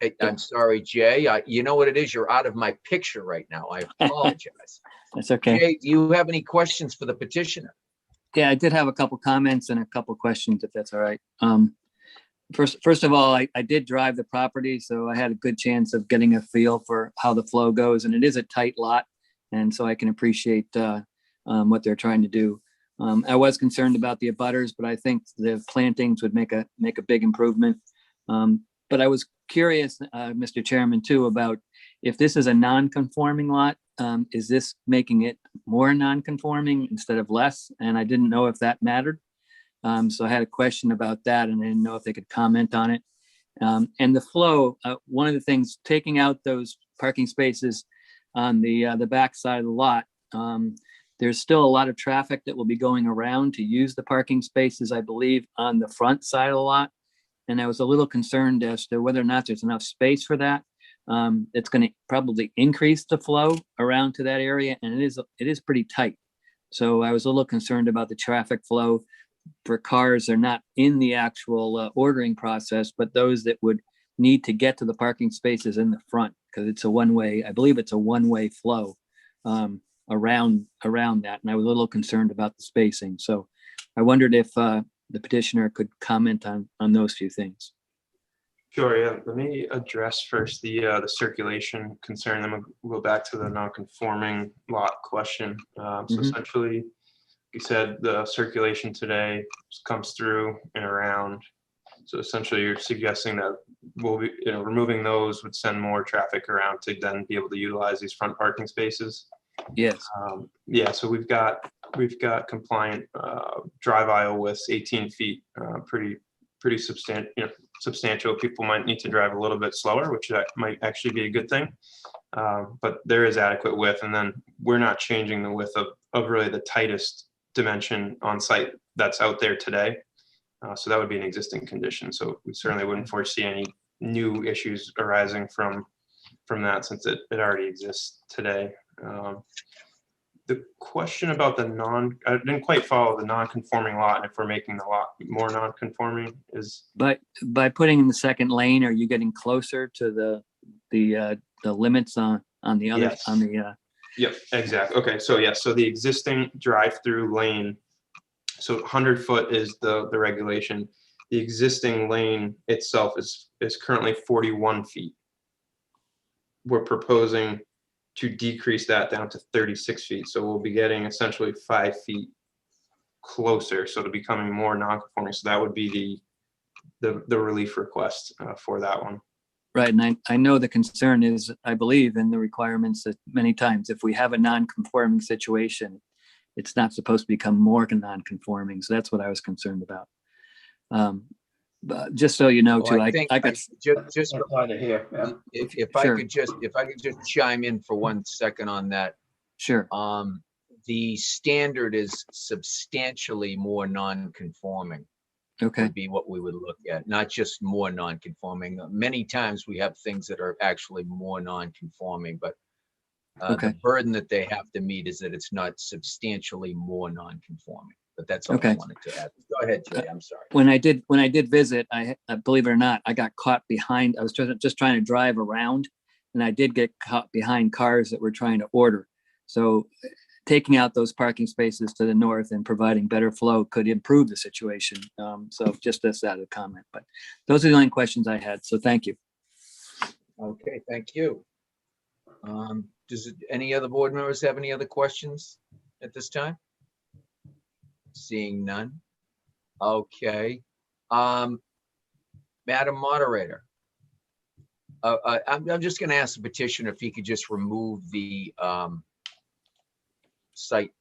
E: Hey, I'm sorry, Jay. You know what it is? You're out of my picture right now. I apologize.
I: that's okay.
E: Jay, do you have any questions for the petitioner?
I: Yeah, I did have a couple comments and a couple questions, if that's all right. First of all, I did drive the property, so I had a good chance of getting a feel for how the flow goes, and it is a tight lot, and so I can appreciate what they're trying to do. I was concerned about the abutters, but I think the plantings would make a big improvement. But I was curious, Mr. Chairman, too, about if this is a non-conforming lot, is this making it more non-conforming instead of less? And I didn't know if that mattered. So I had a question about that, and I didn't know if they could comment on it. And the flow, one of the things, taking out those parking spaces on the back side of the lot, there's still a lot of traffic that will be going around to use the parking spaces, I believe, on the front side of the lot. And I was a little concerned as to whether or not there's enough space for that. It's going to probably increase the flow around to that area, and it is pretty tight. So I was a little concerned about the traffic flow for cars that are not in the actual ordering process, but those that would need to get to the parking spaces in the front, because it's a one-way, I believe it's a one-way flow around that. And I was a little concerned about the spacing. So I wondered if the petitioner could comment on those few things.
H: Sure, yeah. Let me address first the circulation concern, then we'll go back to the non-conforming lot question. So essentially, you said the circulation today comes through and around. So essentially, you're suggesting that we'll be, removing those would send more traffic around to then be able to utilize these front parking spaces.
I: Yes.
H: Yeah. So we've got compliant drive aisle widths, 18 feet, pretty substantial. People might need to drive a little bit slower, which that might actually be a good thing. But there is adequate width, and then we're not changing the width of really the tightest dimension on site that's out there today. So that would be an existing condition. So we certainly wouldn't foresee any new issues arising from that, since it already exists today. The question about I didn't quite follow the non-conforming lot, and if we're making the lot more non-conforming is.
I: But by putting in the second lane, are you getting closer to the limits on the other,
H: Yes.
I: on the?
H: Yep, exactly. Okay, so yeah, so the existing drive-through lane, so 100 foot is the regulation. The existing lane itself is currently 41 feet. We're proposing to decrease that down to 36 feet. So we'll be getting essentially 5 feet closer, so to becoming more non-conforming. So that would be the relief request for that one.
I: Right, and I know the concern is, I believe in the requirements that many times if we have a non-conforming situation, it's not supposed to become more non-conforming. So that's what I was concerned about. But just so you know, too,
E: Well,
I: I got
E: just
C: Apply to here. Yeah.
E: if I
I: Sure.
E: could just chime in for 1 second on that.
I: sure.
E: The standard is substantially more non-conforming.
I: Okay.
E: Would be what we would look at, not just more non-conforming. Many times we have things that are actually more non-conforming, but
I: Okay.
E: the burden that they have to meet is that it's not substantially more non-conforming. But that's all I
I: Okay.
E: wanted to add. Go ahead, Jay. I'm sorry.
I: When I did visit, I believe it or not, I got caught behind. I was just trying to drive around, and I did get caught behind cars that were trying to order. So taking out those parking spaces to the north and providing better flow could improve the situation. So just as a comment, but those are the only questions I had. So thank you.
E: Okay, thank you. Any other board members have any other questions at this time? Seeing none. Okay. Madam Moderator, I'm just going to ask the petitioner if he could just remove the site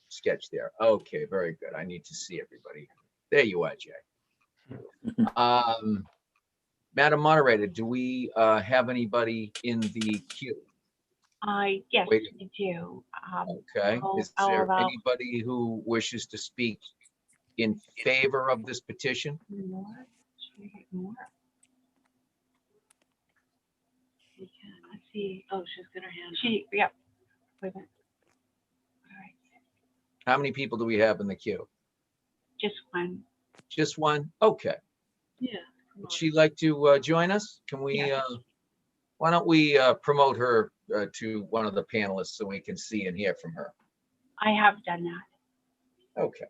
E: sketch there. Okay, very good. I need to see everybody. There you are, Jay. Madam Moderator, do we have anybody in the queue?
B: Yes,
E: Wait.
B: I do.
E: Okay, is
B: I'll
E: there
B: allow-
E: anybody who wishes to speak in favor of this petition?
B: More? Should we get more? We can, let's see.
A: Oh, she's got her hand.
B: Yep. Wait a minute. All right,
E: How many people do we have in the queue?
B: just one.
E: Just one? Okay.
A: Yeah. come
E: Would
A: on.
E: she like to join us? Can we,
B: Yeah.
E: why don't we promote her to one of the panelists so we can see and hear from her?
B: I have done that.
E: Okay.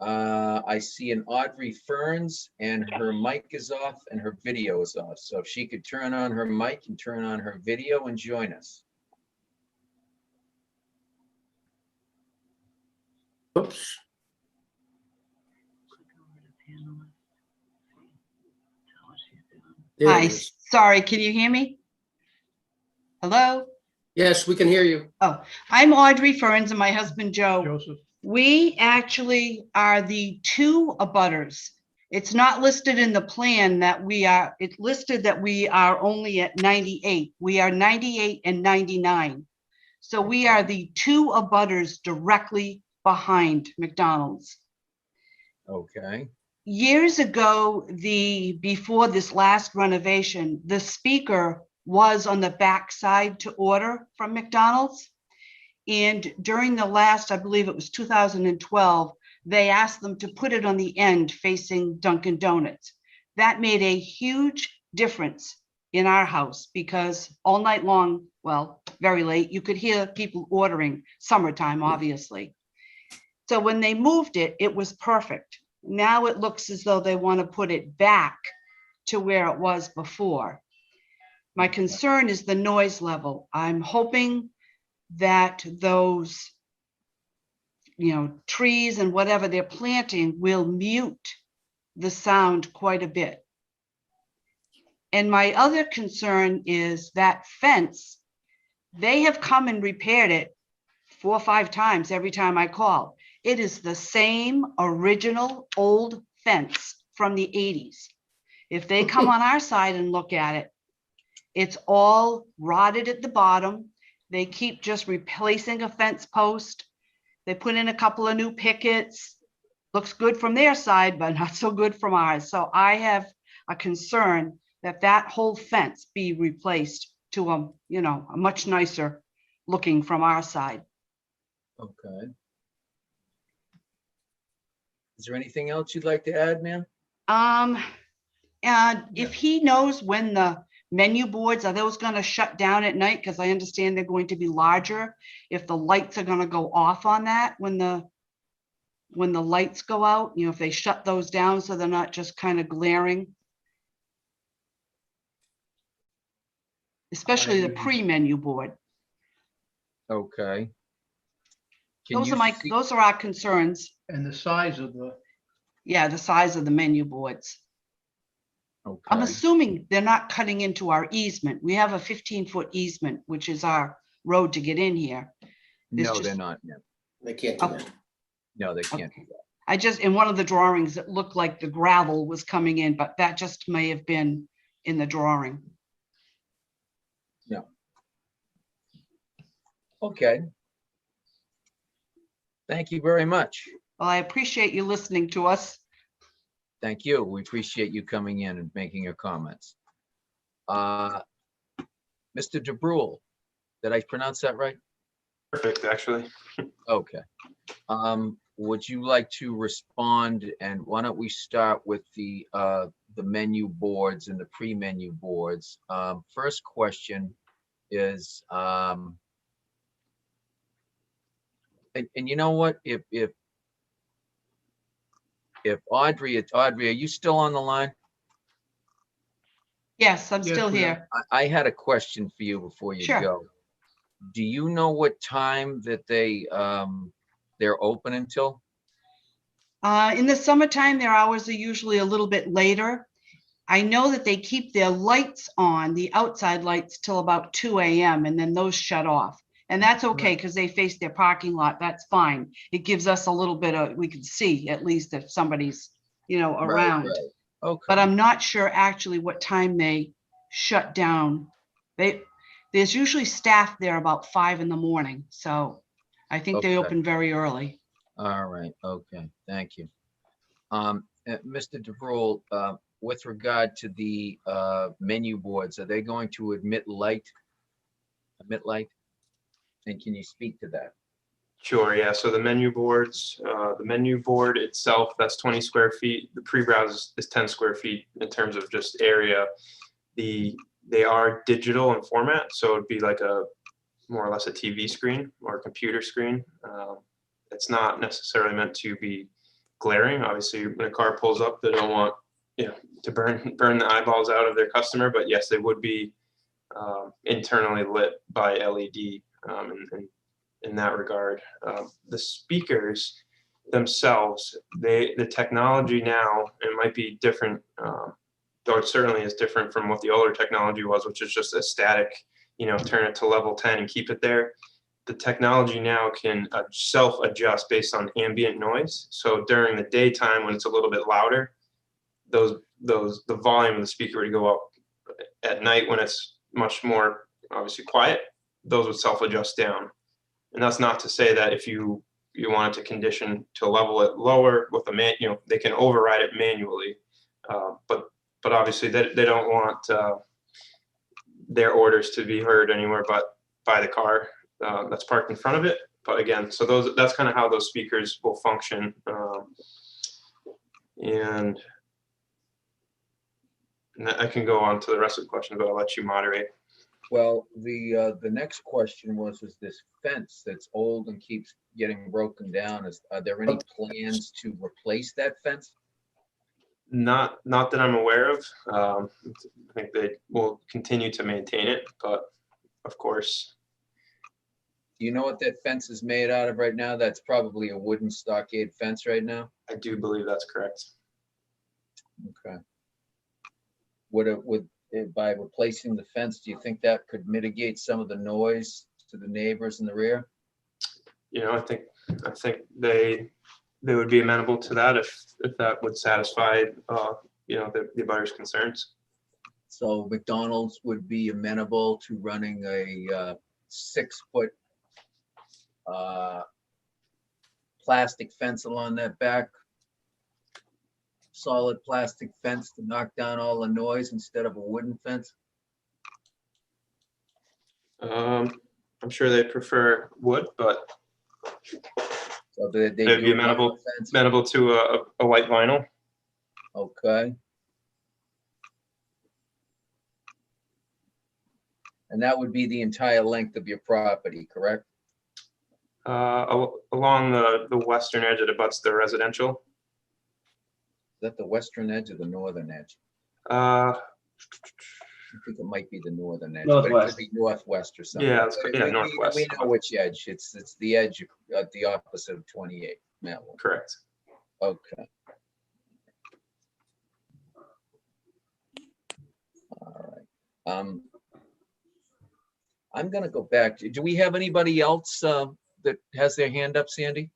E: I see an Audrey Ferns, and her mic is off and her video is off. So if she could turn on her mic and turn on her video and join us.
F: Oops.
A: Click over to panelist. Tell what she's doing.
F: There
J: Hi,
F: it is.
J: sorry, can you hear me? Hello?
F: Yes, we can hear you.
J: Oh, I'm Audrey Ferns and my husband Joe.
G: Joseph.
J: We actually are the two abutters. It's not listed in the plan that we are, it's listed that we are only at 98. We are 98 and 99. So we are the two abutters directly behind McDonald's.
E: Okay.
J: Years ago, before this last renovation, the speaker was on the backside to order from McDonald's. And during the last, I believe it was 2012, they asked them to put it on the end facing Dunkin' Donuts. That made a huge difference in our house because all night long, well, very late, you could hear people ordering, summertime, obviously. So when they moved it, it was perfect. Now it looks as though they want to put it back to where it was before. My concern is the noise level. I'm hoping that those, trees and whatever they're planting will mute the sound quite a bit. And my other concern is that fence. They have come and repaired it 4 or 5 times every time I call. It is the same original old fence from the 80s. If they come on our side and look at it, it's all rotted at the bottom. They keep just replacing a fence post. They put in a couple of new pickets. Looks good from their side, but not so good from ours. So I have a concern that that whole fence be replaced to a much nicer looking from our side.
E: Okay. Is there anything else you'd like to add, ma'am?
J: And if he knows when the menu boards, are those going to shut down at night? Because I understand they're going to be larger. If the lights are going to go off on that when the lights go out, if they shut those down so they're not just kind of glaring. Especially the pre-menu board.
E: Okay. Can
J: Those
E: you
J: are
E: see-
J: those are our concerns.
K: And the size of the,
J: Yeah, the size of the menu boards. I'm
E: Okay.
J: assuming they're not cutting into our easement. We have a 15-foot easement, which is our road to get in here.
E: No,
J: just-
E: they're not. No,
F: They can't do
J: Oh.
F: that.
E: no, they can't
J: Okay.
E: do that.
J: I just, in one of the drawings, it looked like the gravel was coming in, but that just may have been in the drawing.
E: No. Okay. Thank you very much.
J: Well, I appreciate you listening to us.
E: Thank you. We appreciate you coming in and making your comments. Mr. DeBrule, did I pronounce that right?
H: Perfect, actually.
E: Okay. Would you like to respond? And why don't we start with the menu boards and the pre-menu boards? First question is, and you know what? If Audrey, are you still on the line?
J: Yes, I'm
K: Yes,
J: still
K: we are.
J: here.
E: I had a question for you before you
J: Sure.
E: go. Do you know what time that they're open until?
J: In the summertime, their hours are usually a little bit later. I know that they keep their lights on, the outside lights, till about 2 a.m. and then those shut off. And that's okay because they face their parking lot. That's fine. It gives us a little bit of, we can see at least if somebody's, around.
E: Right. Okay.
J: But I'm not sure actually what time they shut down. There's usually staff there about 5 in the morning. So I think they
E: Okay.
J: open very early.
E: All right, okay, thank you. Mr. DeBrule, with regard to the menu boards, are they going to emit light? And can you speak to that?
H: Sure, yeah. So the menu boards, the menu board itself, that's 20 square feet. The pre-browse is 10 square feet in terms of just area. They are digital in format, so it'd be like more or less a TV screen or a computer screen. It's not necessarily meant to be glaring. Obviously, when a car pulls up, they don't want, to burn the eyeballs out of their customer, but yes, they would be internally lit by LED in that regard. The speakers themselves, the technology now, it might be different, though it certainly is different from what the older technology was, which is just a static, turn it to level 10 and keep it there. The technology now can self-adjust based on ambient noise. So during the daytime, when it's a little bit louder, the volume of the speaker would go up. At night, when it's much more obviously quiet, those would self-adjust down. And that's not to say that if you wanted to condition to level it lower with they can override it manually. But obviously they don't want their orders to be heard anywhere but by the car that's parked in front of it. But again, so that's kind of how those speakers will function. And I can go on to the rest of the questions, but I'll let you moderate.
E: Well, the next question was, is this fence that's old and keeps getting broken down, are there any plans to replace that fence?
H: Not that I'm aware of. I think they will continue to maintain it, but of course.
E: Do you know what that fence is made out of right now? That's probably a wooden stockade fence right now.
H: I do believe that's correct.
E: Okay. By replacing the fence, do you think that could mitigate some of the noise to the neighbors in the rear?
H: I think they would be amenable to that if that would satisfy the buyer's concerns.
E: So McDonald's would be amenable to running a 6-foot plastic fence along that back, solid plastic fence to knock down all the noise instead of a wooden fence?
H: I'm sure they prefer wood, but
E: So they'd
H: be
E: do
H: amenable
E: fence.
H: to a white vinyl.
E: Okay. And that would be the entire length of your property, correct?
H: Along the western edge, it abuts the residential.
E: Is that the western edge or the northern edge?
H: Uh,
E: I think it might be the northern edge, but it
C: Northwest.
E: could be northwest or something.
H: Yeah,
E: But
H: northwest.
E: We know which edge. It's the edge at the opposite of 28. That one.
H: Correct.
E: Okay. All right. I'm gonna go back. Do we have anybody else that has their hand up, Sandy?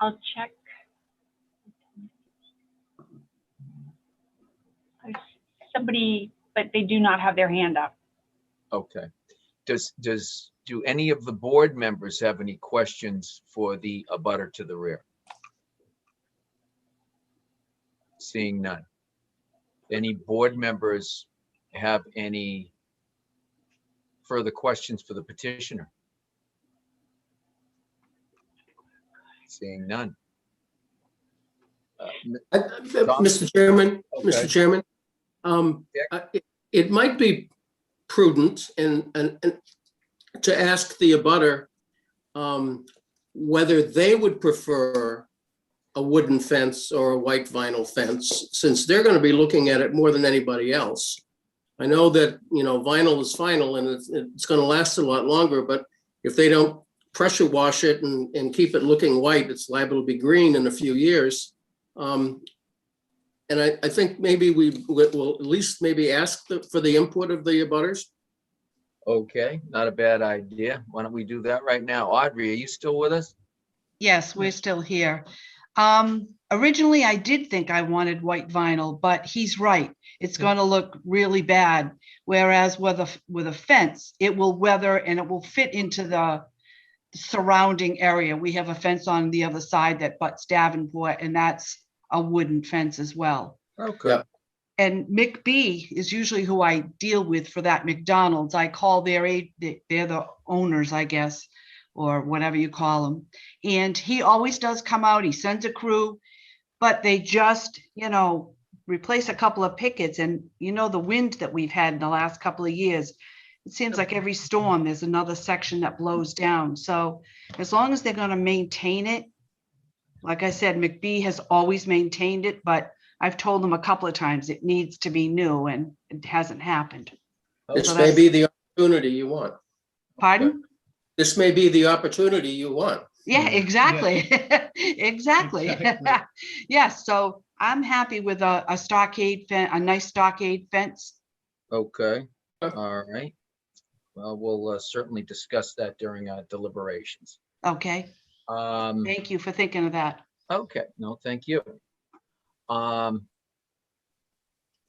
B: I'll check. Somebody, but they do not have their hand up.
E: Okay. Do any of the board members have any questions for the abutter to the rear? Seeing none. Any board members have any further questions for the petitioner? Seeing none.
F: Mr. Chairman,
E: Okay.
F: Mr. Chairman, it might be prudent and to ask the abutter whether they would prefer a wooden fence or a white vinyl fence, since they're going to be looking at it more than anybody else. I know that, vinyl is final and it's going to last a lot longer, but if they don't pressure wash it and keep it looking white, it's liable to be green in a few years. And I think maybe we will at least maybe ask for the input of the abutters.
E: Okay, not a bad idea. Why don't we do that right now? Audrey, are you still with us?
J: Yes, we're still here. Originally, I did think I wanted white vinyl, but he's right. It's going to look really bad. Whereas with a fence, it will weather and it will fit into the surrounding area. We have a fence on the other side that butts Davenport, and that's a wooden fence as well.
E: Okay.
F: Yeah.
J: And McBee is usually who I deal with for that McDonald's. I call they're the owners, I guess, or whatever you call them. And he always does come out. He sends a crew, but they just, replace a couple of pickets. And the wind that we've had in the last couple of years, It seems like every storm, there's another section that blows down. So as long as they're gonna maintain it, like I said, McBee has always maintained it, but I've told them a couple of times it needs to be new and it hasn't happened.
F: This
J: So
F: may
J: that's-
F: be the opportunity you want.
J: Pardon?
F: This may be the opportunity you want.
J: Yeah, exactly. Exactly.
C: Exactly.
J: Yes, so I'm happy with a stockade fence, a nice stockade fence.
E: Okay,
F: Okay.
E: all right. Well, we'll certainly discuss that during our deliberations.
J: Okay,
E: Um,
J: thank you for thinking of that.
E: okay, no, thank you. Mr.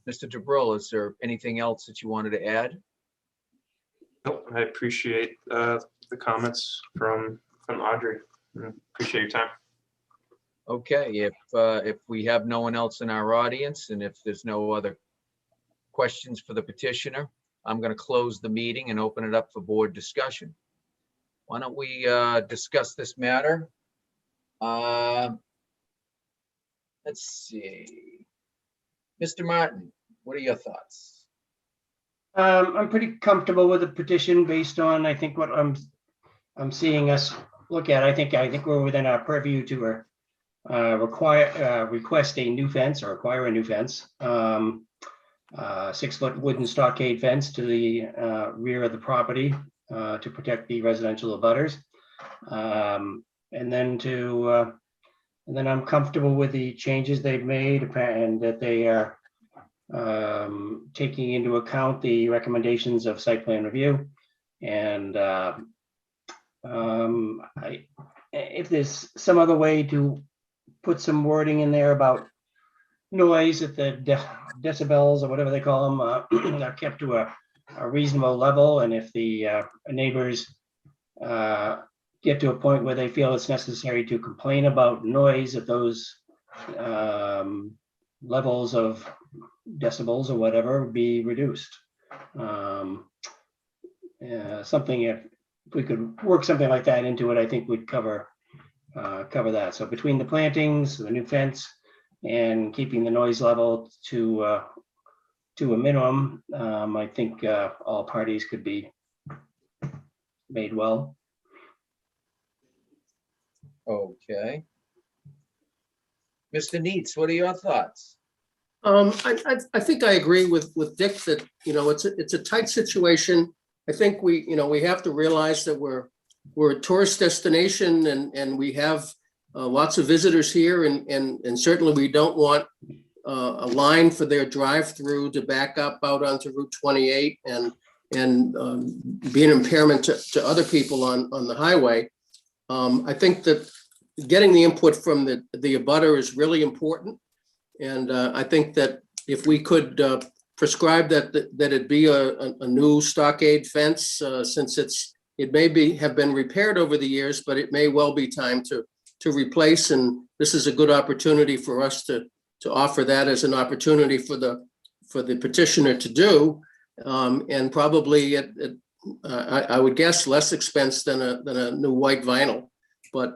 E: DeBril, is there anything else that you wanted to add?
H: Nope, I appreciate the comments from Audrey. Appreciate your time.
E: Okay, if we have no one else in our audience and if there's no other questions for the petitioner, I'm going to close the meeting and open it up for board discussion. Why don't we discuss this matter? Let's see. Mr. Martin, what are your thoughts?
C: I'm pretty comfortable with the petition based on, I think, what I'm seeing us look at. I think we're within our purview to request a new fence or acquire a new fence. 6-foot wooden stockade fence to the rear of the property to protect the residential abutters. And then I'm comfortable with the changes they've made and that they are taking into account the recommendations of site plan review. And if there's some other way to put some wording in there about noise at the decibels or whatever they call them are kept to a reasonable level, and if the neighbors get to a point where they feel it's necessary to complain about noise at those levels of decibels or whatever, be reduced. Something, if we could work something like that into it, I think would cover that. So between the plantings, the new fence, and keeping the noise level to a minimum, I think all parties could be made well.
E: Okay. Mr. Neitz, what are your thoughts?
F: I think I agree with Dick that, it's a tight situation. I think we have to realize that we're a tourist destination and we have lots of visitors here and certainly we don't want a line for their drive-through to back up out onto Route 28 and be an impairment to other people on the highway. I think that getting the input from the abutter is really important. And I think that if we could prescribe that it be a new stockade fence, since it may have been repaired over the years, but it may well be time to replace. And this is a good opportunity for us to offer that as an opportunity for the petitioner to do. And probably I would guess less expense than a new white vinyl. But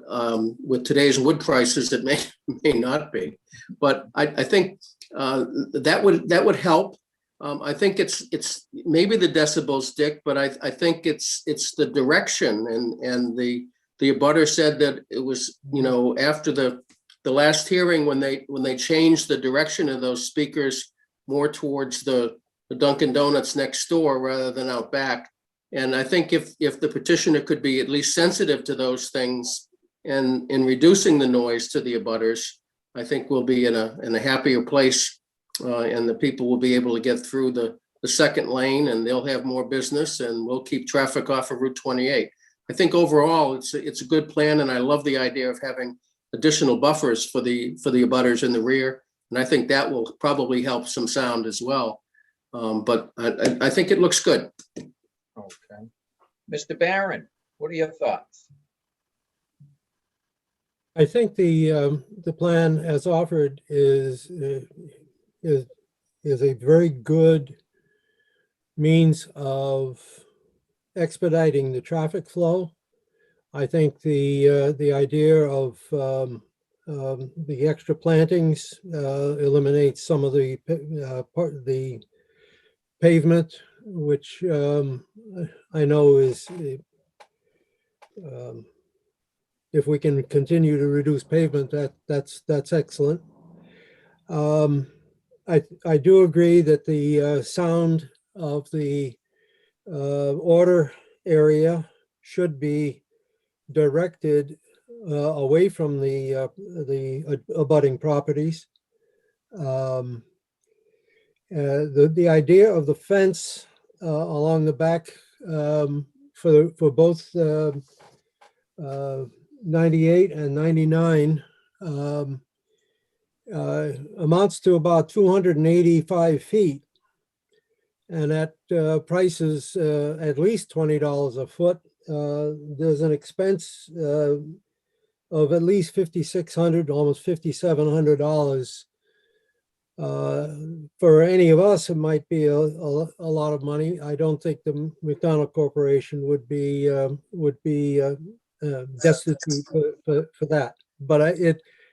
F: with today's wood prices, it may not be. But I think that would help. I think it's maybe the decibels, Dick, but I think it's the direction. And the abutter said that it was after the last hearing when they changed the direction of those speakers more towards the Dunkin' Donuts next door rather than out back. And I think if the petitioner could be at least sensitive to those things and in reducing the noise to the abutters, I think we'll be in a happier place, and the people will be able to get through the second lane and they'll have more business and we'll keep traffic off of Route 28. I think overall it's a good plan, and I love the idea of having additional buffers for the abutters in the rear, and I think that will probably help some sound as well. But I think it looks good.
E: Okay. Mr. Barron, what are your thoughts?
G: I think the plan as offered is a very good means of expediting the traffic flow. I think the idea of the extra plantings eliminates some of the pavement which I know is, if we can continue to reduce pavement, that's excellent. I do agree that the sound of the order area should be directed away from the abutting properties. The idea of the fence along the back for both 98 and 99 amounts to about 285 feet. And at prices at least $20 a foot, there's an expense of at least $5,600, almost $5,700. For any of us, it might be a lot of money. I don't think the McDonald Corporation would be destitute for that. But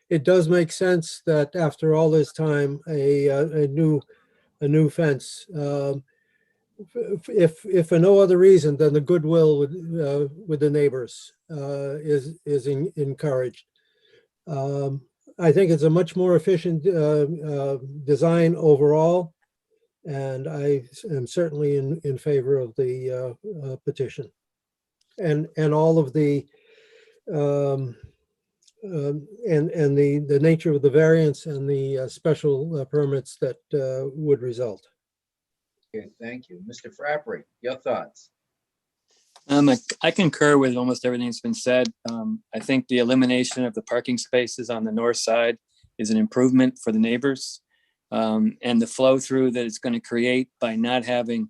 G: it does make sense that after all this time, a new fence, if for no other reason than the goodwill with the neighbors, is encouraged. I think it's a much more efficient design overall, and I am certainly in favor of the petition and all of the and the nature of the variance and the special permits that would result.
E: Okay, thank you. Mr. Frappry, your thoughts?
I: I concur with almost everything that's been said. I think the elimination of the parking spaces on the north side is an improvement for the neighbors. And the flow through that it's going to create by not having,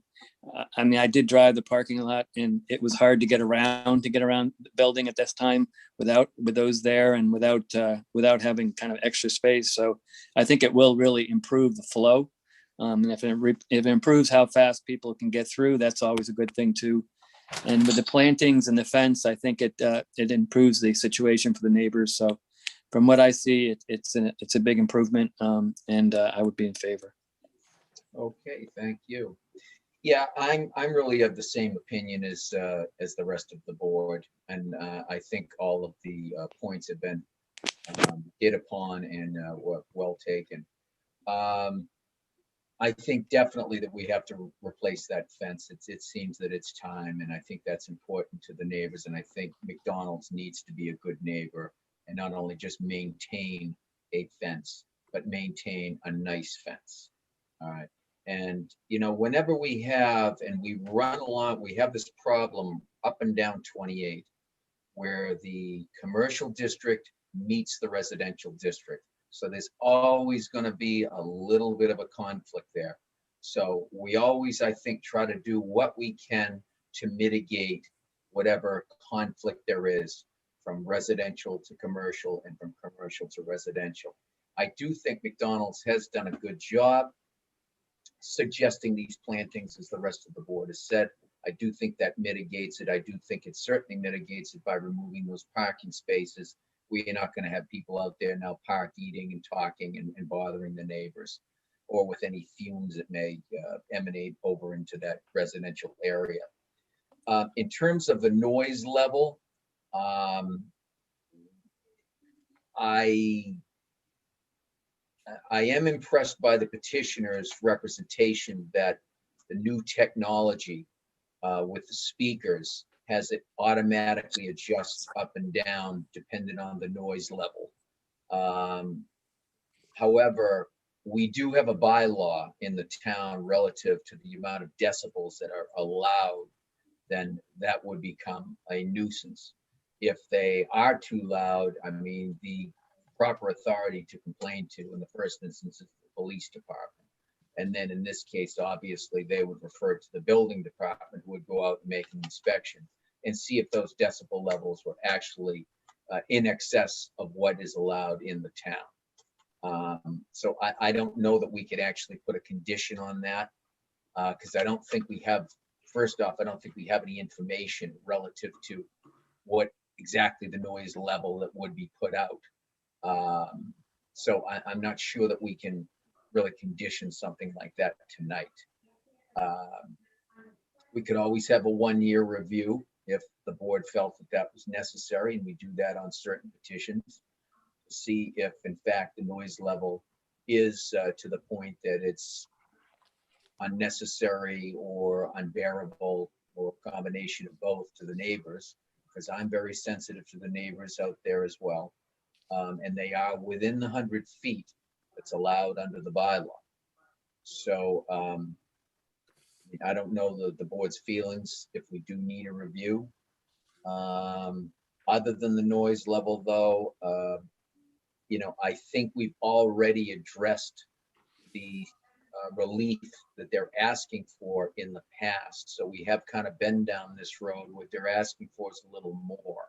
I: I mean, I did drive the parking lot and it was hard to get around the building at this time with those there and without having kind of extra space. So I think it will really improve the flow. And if it improves how fast people can get through, that's always a good thing too. And with the plantings and the fence, I think it improves the situation for the neighbors. So from what I see, it's a big improvement, and I would be in favor.
E: Okay, thank you. Yeah, I'm really of the same opinion as the rest of the board, and I think all of the points have been hit upon and were well taken. I think definitely that we have to replace that fence. It seems that it's time, and I think that's important to the neighbors. And I think McDonald's needs to be a good neighbor and not only just maintain a fence, but maintain a nice fence. All right. And, you know, whenever we have, and we run along, we have this problem up and down 28, where the commercial district meets the residential district. So there's always going to be a little bit of a conflict there. So we always, I think, try to do what we can to mitigate whatever conflict there is from residential to commercial and from commercial to residential. I do think McDonald's has done a good job suggesting these plantings, as the rest of the board has said. I do think that mitigates it. I do think it certainly mitigates it by removing those parking spaces. We're not going to have people out there now parked, eating and talking and bothering the neighbors, or with any fumes that may emanate over into that residential area. In terms of the noise level, I am impressed by the petitioner's representation that the new technology with the speakers has it automatically adjust up and down depending on the noise level. However, we do have a bylaw in the town relative to the amount of decibels that are allowed. Then that would become a nuisance. If they are too loud, I mean, the proper authority to complain to in the first instance is the police department. And then in this case, obviously, they would refer to the building department, who would go out and make an inspection and see if those decibel levels were actually in excess of what is allowed in the town. So I don't know that we could actually put a condition on that, because I don't think we have, first off, I don't think we have any information relative to what exactly the noise level that would be put out. So I'm not sure that we can really condition something like that tonight. We could always have a 1-year review if the board felt that that was necessary, and we do that on certain petitions to see if in fact the noise level is to the point that it's unnecessary or unbearable, or a combination of both to the neighbors, because I'm very sensitive to the neighbors out there as well. And they are within the 100 feet that's allowed under the bylaw. So I don't know the board's feelings if we do need a review. Other than the noise level though, I think we've already addressed the relief that they're asking for in the past. So we have kind of been down this road. What they're asking for is a little more.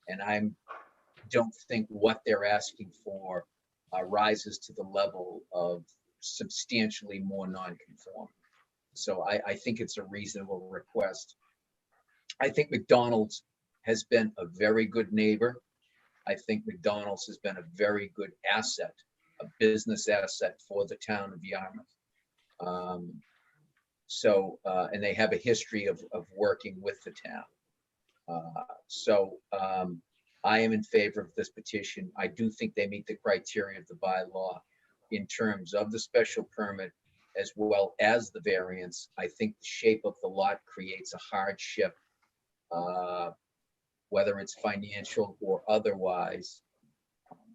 E: And I don't think what they're asking for rises to the level of substantially more non-conforming. So I think it's a reasonable request. I think McDonald's has been a very good neighbor. I think McDonald's has been a very good asset, a business asset for the town of Yarmouth. And they have a history of working with the town. I am in favor of this petition. I do think they meet the criteria of the bylaw in terms of the special permit as well as the variance. I think the shape of the lot creates a hardship, whether it's financial or otherwise.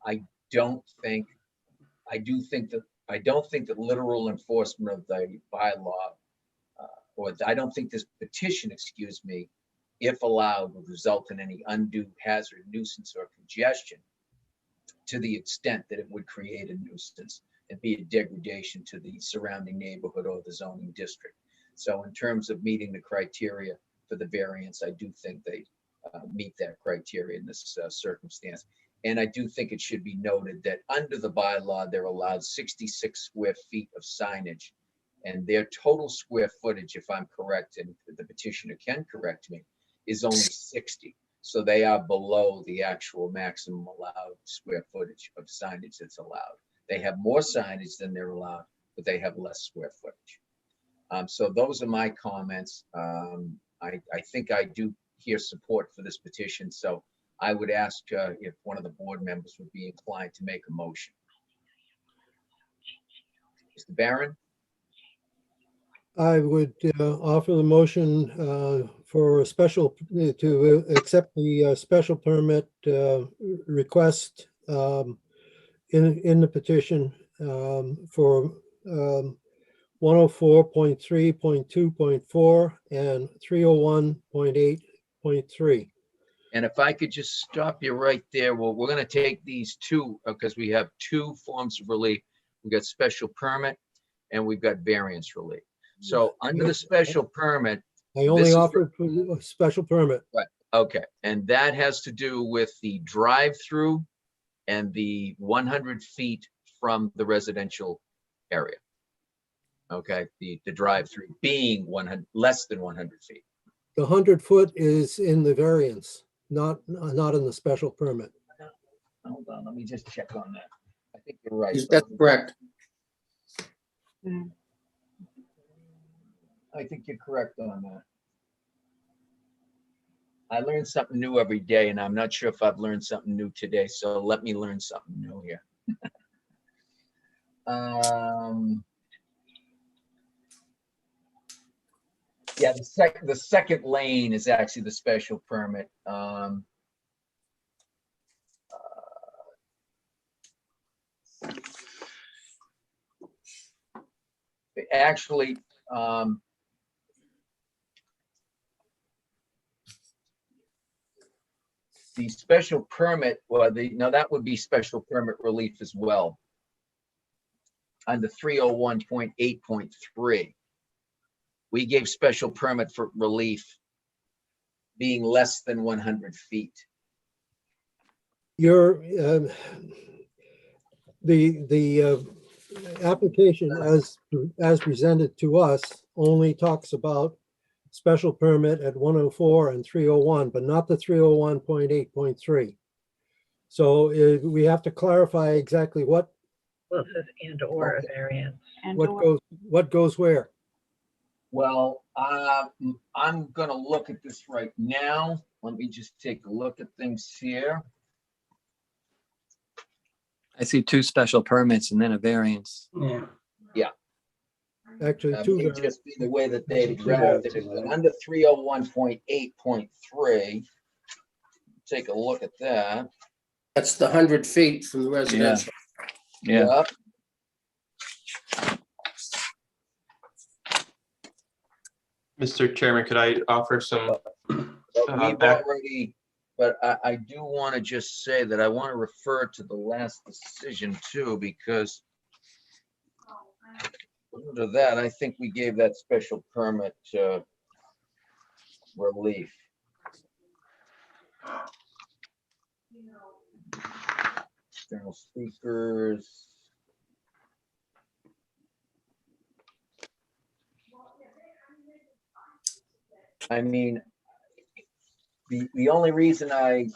E: I don't think that literal enforcement of the bylaw, I don't think this petition, excuse me, if allowed, would result in any undue hazard, nuisance, or congestion to the extent that it would create a nuisance and be a degradation to the surrounding neighborhood or the zoning district. So in terms of meeting the criteria for the variance, I do think they meet that criteria in this circumstance. And I do think it should be noted that under the bylaw, they're allowed 66 square feet of signage, and their total square footage, if I'm correct, and the petitioner can correct me, is only 60. So they are below the actual maximum allowed square footage of signage that's allowed. They have more signage than they're allowed, but they have less square footage. So those are my comments. I think I do hear support for this petition. So I would ask if one of the board members would be inclined to make a motion. Mr. Barron?
G: I would offer the motion for a special, to accept the special permit request in the petition for 104.3.2.4 and 301.8.3.
E: And if I could just stop you right there. Well, we're going to take these two because we have two forms of relief. We've got special permit and we've got variance relief. So under the special permit,
G: I only offered for a special permit.
E: right, okay, and that has to do with the drive-through and the 100 feet from the residential area. Okay, the drive-through being less than 100 feet.
G: The 100-foot is in the variance, not in the special permit.
E: Hold on, let me just check on that. I think you're right.
F: That's correct.
E: I think you're correct on that. I learn something new every day, and I'm not sure if I've learned something new today, so let me learn something new here. Yeah, the second lane is actually the special permit. Actually, the special permit, no, that would be special permit relief as well. Under 301.8.3, we gave special permit for relief being less than 100 feet.
G: Your the application as presented to us only talks about special permit at 104 and 301, but not the 301.8.3. So we have to clarify exactly what
A: Well, it says and or a variance.
B: And
G: what goes where.
E: Well, I'm gonna look at this right now. Let me just take a look at things here.
I: I see 2 special permits and then a variance.
C: Yeah.
G: Actually,
E: It
G: two.
E: may just be the way that they
C: Two
E: drafted it,
C: variances,
E: but
C: right?
E: under 301.8.3, take a look at that.
F: That's the 100 feet from the residential.
I: Yeah.
E: Yep.
H: Mr. Chairman, could I offer some
E: But we've
H: back?
E: already, but I do want to just say that I want to refer to the last decision too, because under that, I think we gave that special permit relief. External speakers. I mean, the only reason I,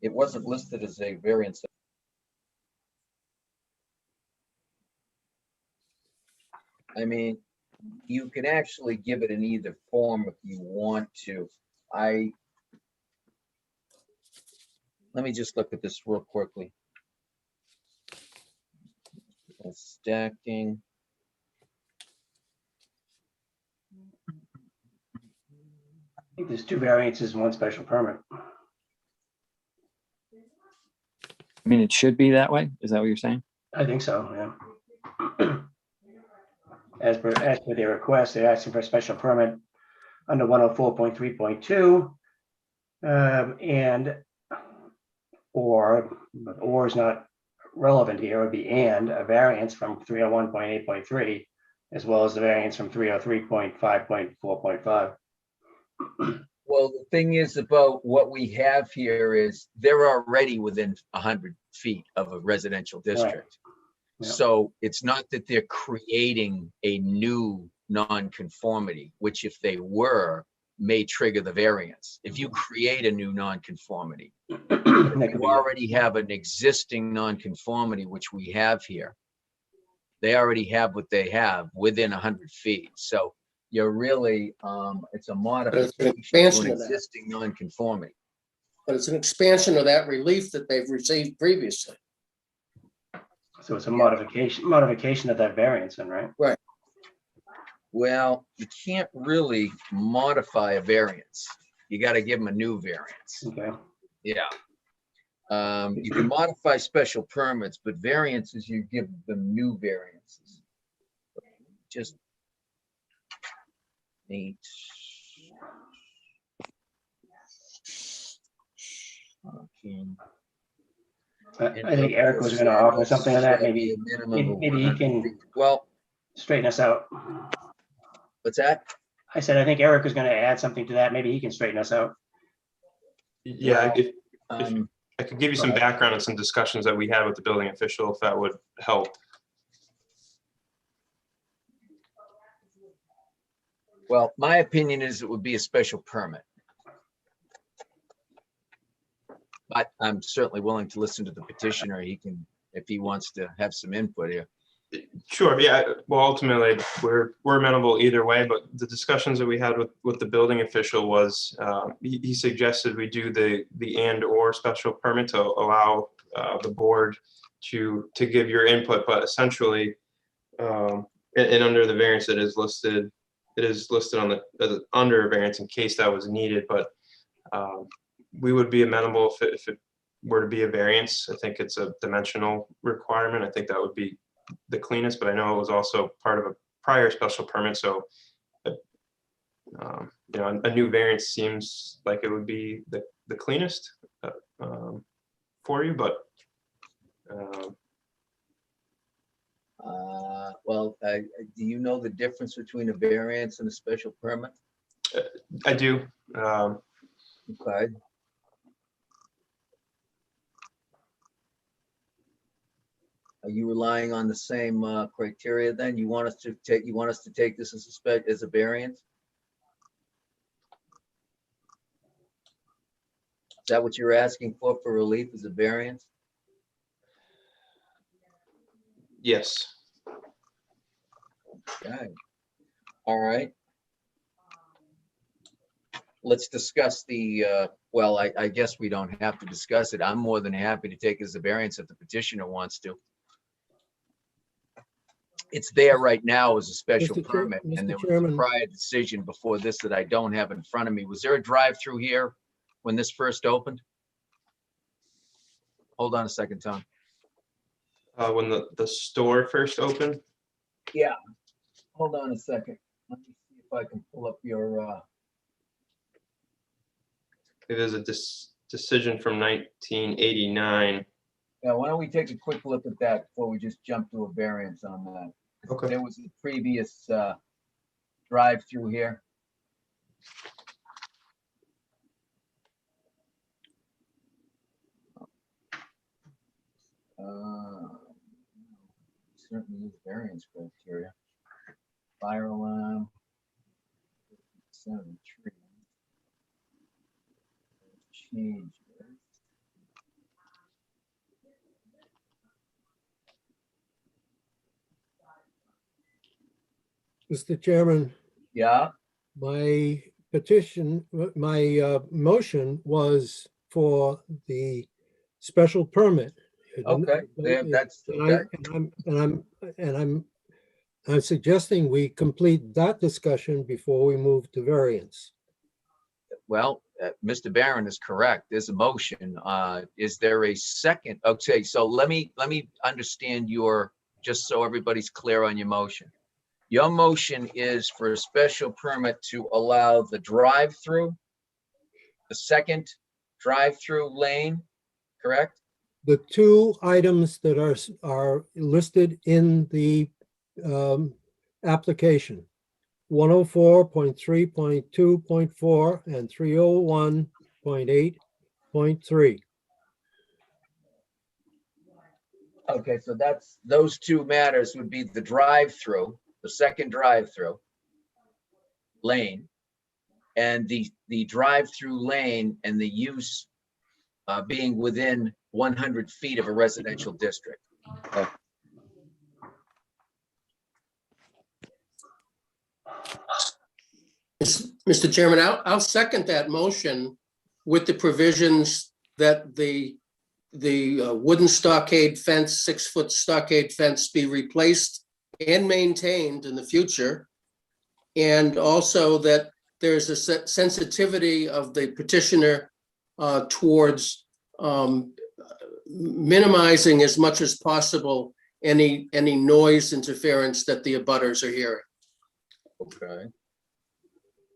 E: it wasn't listed as a variance. I mean, you can actually give it in either form if you want to. Let me just look at this real quickly. Stacking.
C: I think there's 2 variances and 1 special permit.
I: I mean, it should be that way. Is that what you're saying?
C: I think so, yeah. As per their request, they're asking for a special permit under 104.3.2. And or is not relevant here, it would be and a variance from 301.8.3, as well as the variance from 303.5.4.5.
E: Well, the thing is about what we have here is they're already within 100 feet of a residential district.
C: Yeah.
E: So it's not that they're creating a new nonconformity, which if they were, may trigger the variance. If you create a new nonconformity, you already have an existing nonconformity, which we have here. They already have what they have within 100 feet. So you're really, it's a modification to an existing nonconformity.
F: But it's an expansion of that relief that they've received previously.
C: So it's a modification of that variance, then, right?
F: Right.
E: Well, you can't really modify a variance. You got to give them a new variance.
C: Okay.
E: Yeah. You can modify special permits, but variances, you give them new variances. Just neat. Okay.
C: I think Eric was going to offer something on that. Maybe he can straighten us out.
E: What's that?
C: I said, I think Eric was going to add something to that. Maybe he can straighten us out.
H: Yeah, if I could give you some background on some discussions that we had with the building official, if that would help.
E: Well, my opinion is it would be a special permit. But I'm certainly willing to listen to the petitioner. He can, if he wants to have some input here.
H: Sure, yeah, well, ultimately, we're amenable either way, but the discussions that we had with the building official was, he suggested we do the and/or special permit to allow the board to give your input, but essentially, and under the variance, it is listed on the under variance in case that was needed, but we would be amenable if it were to be a variance. I think it's a dimensional requirement. I think that would be the cleanest, but I know it was also part of a prior special permit, so you know, a new variance seems like it would be the cleanest for you, but
E: well, do you know the difference between a variance and a special permit?
H: I do.
E: Okay. Are you relying on the same criteria then? You want us to take this as a variance? Is that what you're asking for relief as a variance?
H: Yes.
E: Okay. All right. Let's discuss the, well, I guess we don't have to discuss it. I'm more than happy to take it as a variance if the petitioner wants to. It's there right now as a special
G: Mr. Chair-
E: permit, and
G: Mr.
E: there was a
G: Chairman.
E: prior decision before this that I don't have in front of me. Was there a drive-through here when this first opened? Hold on a second, Tom.
H: When the store first opened.
E: Yeah. Hold on a second. Let me see if I can pull up your,
H: It is a decision from 1989.
E: yeah, why don't we take a quick look at that before we just jump to a variance on that?
H: Okay.
E: There was a previous drive-through here. Certainly use variance criteria. Fire alarm. Seven tree. Change.
G: Mr. Chairman,
E: Yeah,
G: my petition, my motion was for the special permit.
E: okay, yeah, that's,
G: And
E: okay.
G: I'm suggesting we complete that discussion before we move to variance.
E: Well, Mr. Barron is correct. There's a motion. Is there a second? Okay, so let me understand your, just so everybody's clear on your motion. Your motion is for a special permit to allow the drive-through, the second drive-through lane, correct?
G: The two items that are listed in the application, 104.3.2.4 and 301.8.3.
E: Okay, so that's, those two matters would be the drive-through, the second drive-through lane, and the drive-through lane and the use being within 100 feet of a residential district.
F: Mr. Chairman, I'll second that motion with the provisions that the wooden stockade fence, 6-foot stockade fence be replaced and maintained in the future. And also that there's a sensitivity of the petitioner towards minimizing as much as possible any noise interference that the abutters are hearing.
E: Okay.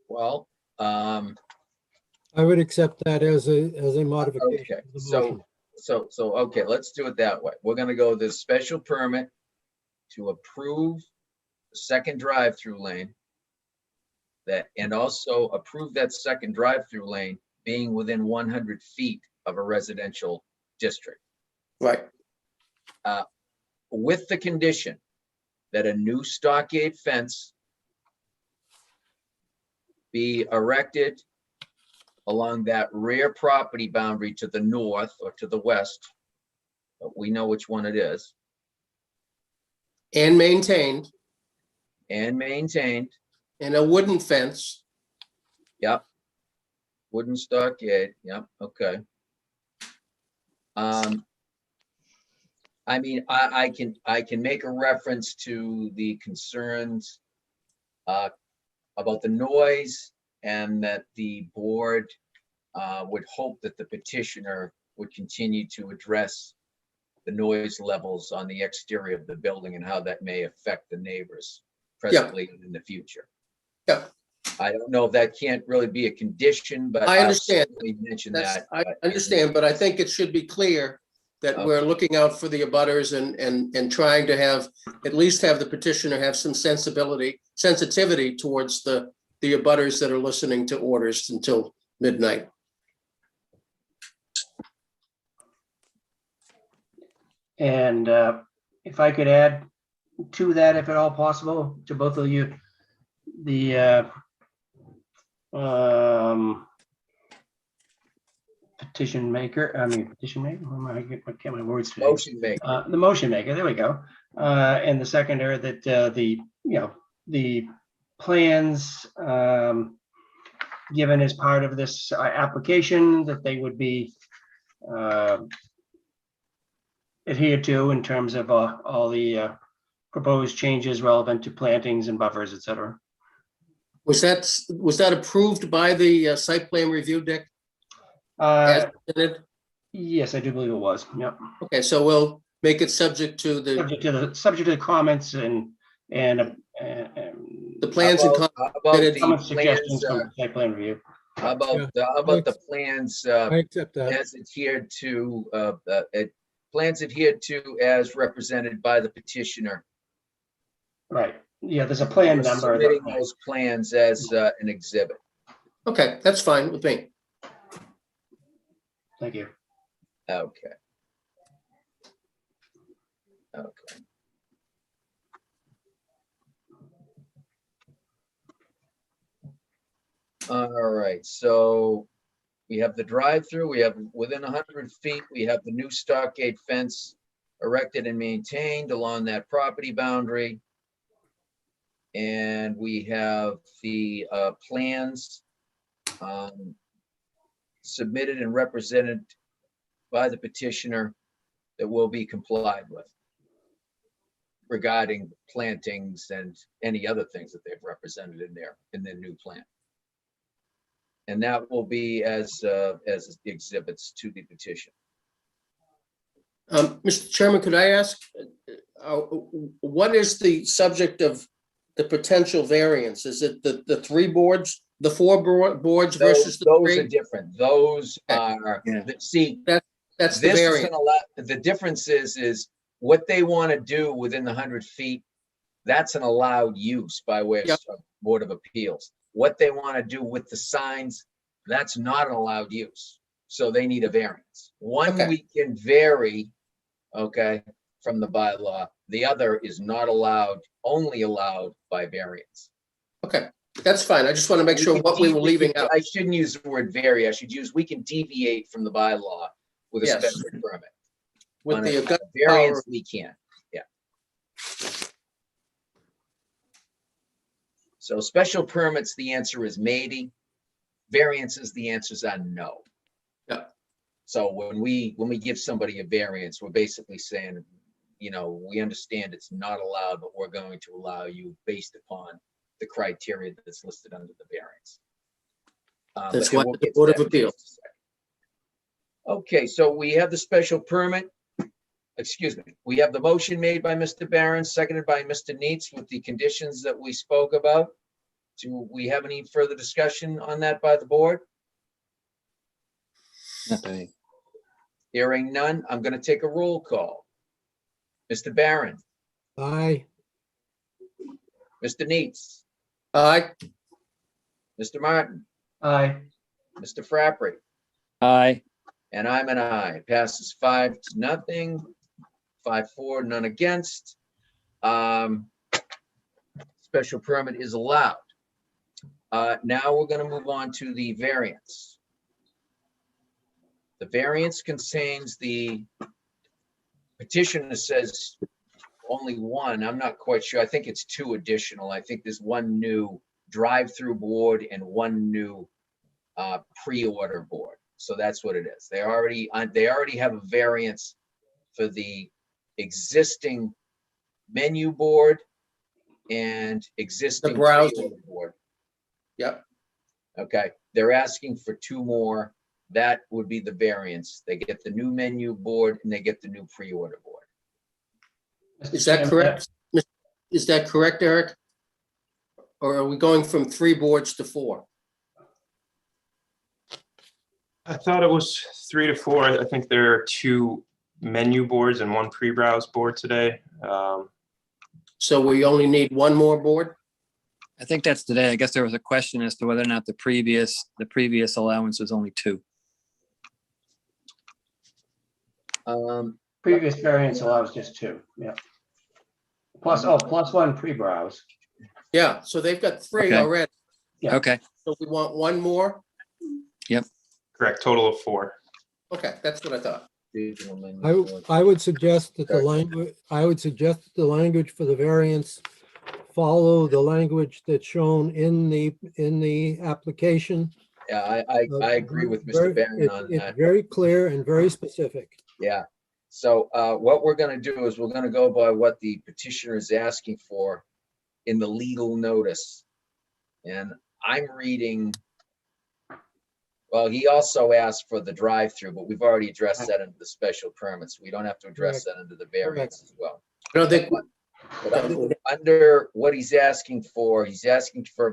E: Well,
G: I would accept that as a modification.
E: okay,
G: of the
E: so,
G: motion.
E: okay, let's do it that way. We're gonna go this special permit to approve the second drive-through lane, that, and also approve that second drive-through lane being within 100 feet of a residential district,
F: Right.
E: with the condition that a new stockade fence be erected along that rear property boundary to the north or to the west, but we know which one it is,
F: And maintained,
E: and maintained.
F: and a wooden fence.
E: Yep. Wooden stockade, yep, okay. I mean, I can make a reference to the concerns about the noise, and that the board would hope that the petitioner would continue to address the noise levels on the exterior of the building and how that may affect the neighbors presently and in the future.
F: Yep.
E: I don't know if that can't really be a condition, but
F: I
E: I'll
F: understand.
E: certainly mention
F: That's,
E: that.
F: I
E: but-
F: understand, but I think it should be clear that we're looking out for the abutters and trying to have, at least have the petitioner have some sensitivity towards the abutters that are listening to orders until midnight.
C: And if I could add to that, if at all possible, to both of you, the petition maker, what can't my words today?
E: Motion maker.
C: The motion maker, there we go. And the seconder that the plans given as part of this application, that they would be adhered to in terms of all the proposed changes relevant to plantings and buffers, et cetera.
F: Was that approved by the site plan review, Dick?
C: Uh,
F: As submitted?
C: Yes, I do believe it was. Yep.
F: Okay, so we'll make it subject to the
C: Subject to the comments and
F: the plans and
E: How
F: comments.
E: about the
C: comment suggestions
E: plans,
C: from site plan review.
E: how about the plans
G: I accept that.
E: as adhered to, plans adhered to as represented by the petitioner?
C: Right. Yeah, there's a plan number.
E: Submitting those plans as an exhibit.
F: Okay, that's fine with me.
C: Thank you.
E: Okay. Okay. All right, so we have the drive-through, we have within 100 feet, we have the new stockade fence erected and maintained along that property boundary. And we have the plans submitted and represented by the petitioner that will be complied with regarding plantings and any other things that they've represented in their new plan. And that will be as exhibits to the petition.
F: Mr. Chairman, could I ask, what is the subject of the potential variance? Is it the three boards, the four boards versus the
E: Those are
F: three?
E: different. Those
F: Okay.
E: are,
I: Yeah.
E: see,
F: That's the
E: this is
F: variance.
E: gonna allow, the difference is what they want to do within the 100 feet. That's an allowed use by way
F: Yep.
E: of Board of Appeals. What they want to do with the signs, that's not an allowed use. So they need a variance. One
F: Okay.
E: we can vary, okay, from the bylaw. The other is not allowed, only allowed by variance.
F: Okay, that's fine. I just want to make sure
E: can
F: what we were
E: deviate-
F: leaving out.
E: I shouldn't use the word vary. I should use, we can deviate from the bylaw with a
F: Yes.
E: special permit.
F: With
E: On
F: the
E: a
F: Augusta
E: variance,
F: power.
E: we can, yeah. So special permits, the answer is maybe. Variances, the answers are no.
F: Yeah.
E: So when we give somebody a variance, we're basically saying, we understand it's not allowed, but we're going to allow you based upon the criteria that's listed under the variance.
F: That's
E: But
F: why
E: we'll
F: the
E: get to
F: Board of
E: that in
F: Appeals.
E: just a second. Okay, so we have the special permit. Excuse me, we have the motion made by Mr. Barron, seconded by Mr. Neitz with the conditions that we spoke about. Do we have any further discussion on that by the board?
I: Nothing.
E: Hearing none, I'm going to take a roll call. Mr. Barron,
G: Aye.
E: Mr. Neitz,
F: Aye,
E: Mr. Martin,
C: Aye.
E: Mr. Frappry,
I: Aye.
E: and I'm an aye. Passes 5-0, 5-4, none against. Special permit is allowed. Now we're going to move on to the variance. The variance contains the petitioner says only one. I'm not quite sure. I think it's two additional. I think there's one new drive-through board and one new pre-order board. So that's what it is. They already have a variance for the existing menu board and existing
F: browser.
E: pre-order board.
F: yep.
E: Okay, they're asking for two more. That would be the variance. They get the new menu board and they get the new pre-order board.
F: Is that correct? Is that correct, Eric? Or are we going from 3 boards to 4?
H: I thought it was 3 to 4. I think there are 2 menu boards and 1 pre-browse board today.
F: So we only need 1 more board?
I: I think that's today. I guess there was a question as to whether or not the previous allowance was only 2.
C: Previous variance allows just 2, yeah. Plus 1 pre-browse.
F: Yeah, so they've got 3
I: Okay.
F: already.
C: Yeah.
I: Okay,
F: So we want 1 more?
H: Correct, total of 4.
F: Okay, that's what I thought.
E: digital menu
G: I,
E: board.
G: I would suggest that the
E: Okay.
G: language, I would suggest that the language for the variance follow the language that's shown in the application.
E: Yeah, I agree with
G: Very-
E: Mr. Barron
G: it-
E: on
G: It's
E: that.
G: very clear and very specific.
E: Yeah. So what we're gonna do is we're gonna go by what the petitioner is asking for in the legal notice. And I'm reading, well, he also asked for the drive-through, but we've already addressed that under the special permits. We don't have to address that under the variance as well.
F: I don't think,
E: But under what he's asking for a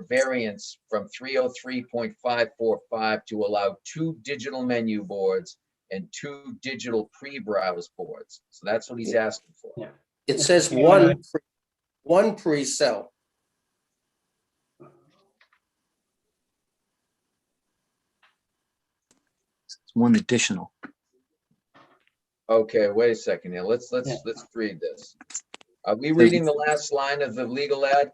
E: variance from 303.545 to allow 2 digital menu boards and 2 digital pre-browse boards. So that's what he's asking for.
C: Yeah.
F: it says one pre-sell.
I: It's one additional.
E: Okay, wait a second here. Let's read this. Are we reading the last line of the legal ad?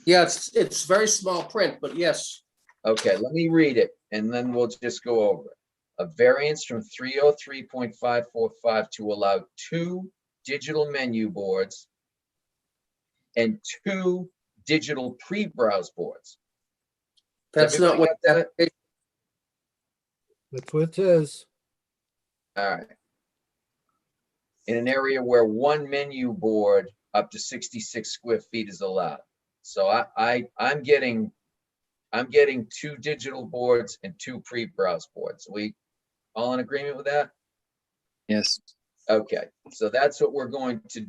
F: Yeah, it's very small print, but yes.
E: Okay, let me read it and then we'll just go over it. A variance from 303.545 to allow 2 digital menu boards and 2 digital pre-browse boards.
F: That's not what,
E: Everybody got that?
G: That's what it says.
E: All right. In an area where 1 menu board up to 66 square feet is allowed. So I'm getting 2 digital boards and 2 pre-browse boards. We all in agreement with that?
I: Yes.
E: Okay, so that's what we're going to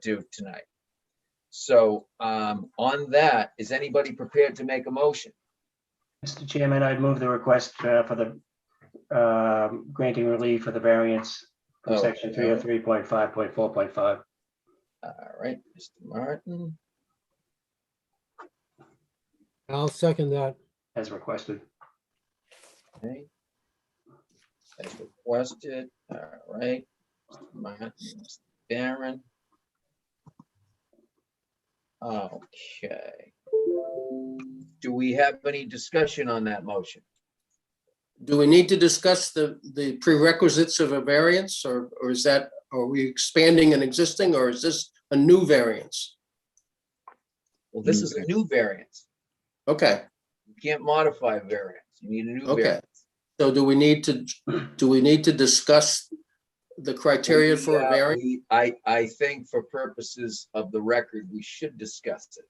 E: do tonight. So on that, is anybody prepared to make a motion?
C: Mr. Chairman, I'd move the request for the granting relief for the variance from section
E: Okay.
C: 303.5.4.5.
E: All right, Mr. Martin,
G: I'll second that.
C: as requested.
E: okay. As requested, all right. Mr. Martin, Mr. Barron. Okay. Do we have any discussion on that motion?
F: do we need to discuss the prerequisites of a variance or is that, are we expanding an existing or is this a new variance?
E: Well, this is a new variance.
F: Okay,
E: You can't modify a variance. You need a new
F: Okay.
E: variance.
F: so do we need to discuss the criteria for a
E: Yeah,
F: variance?
E: I think for purposes of the record, we should discuss it.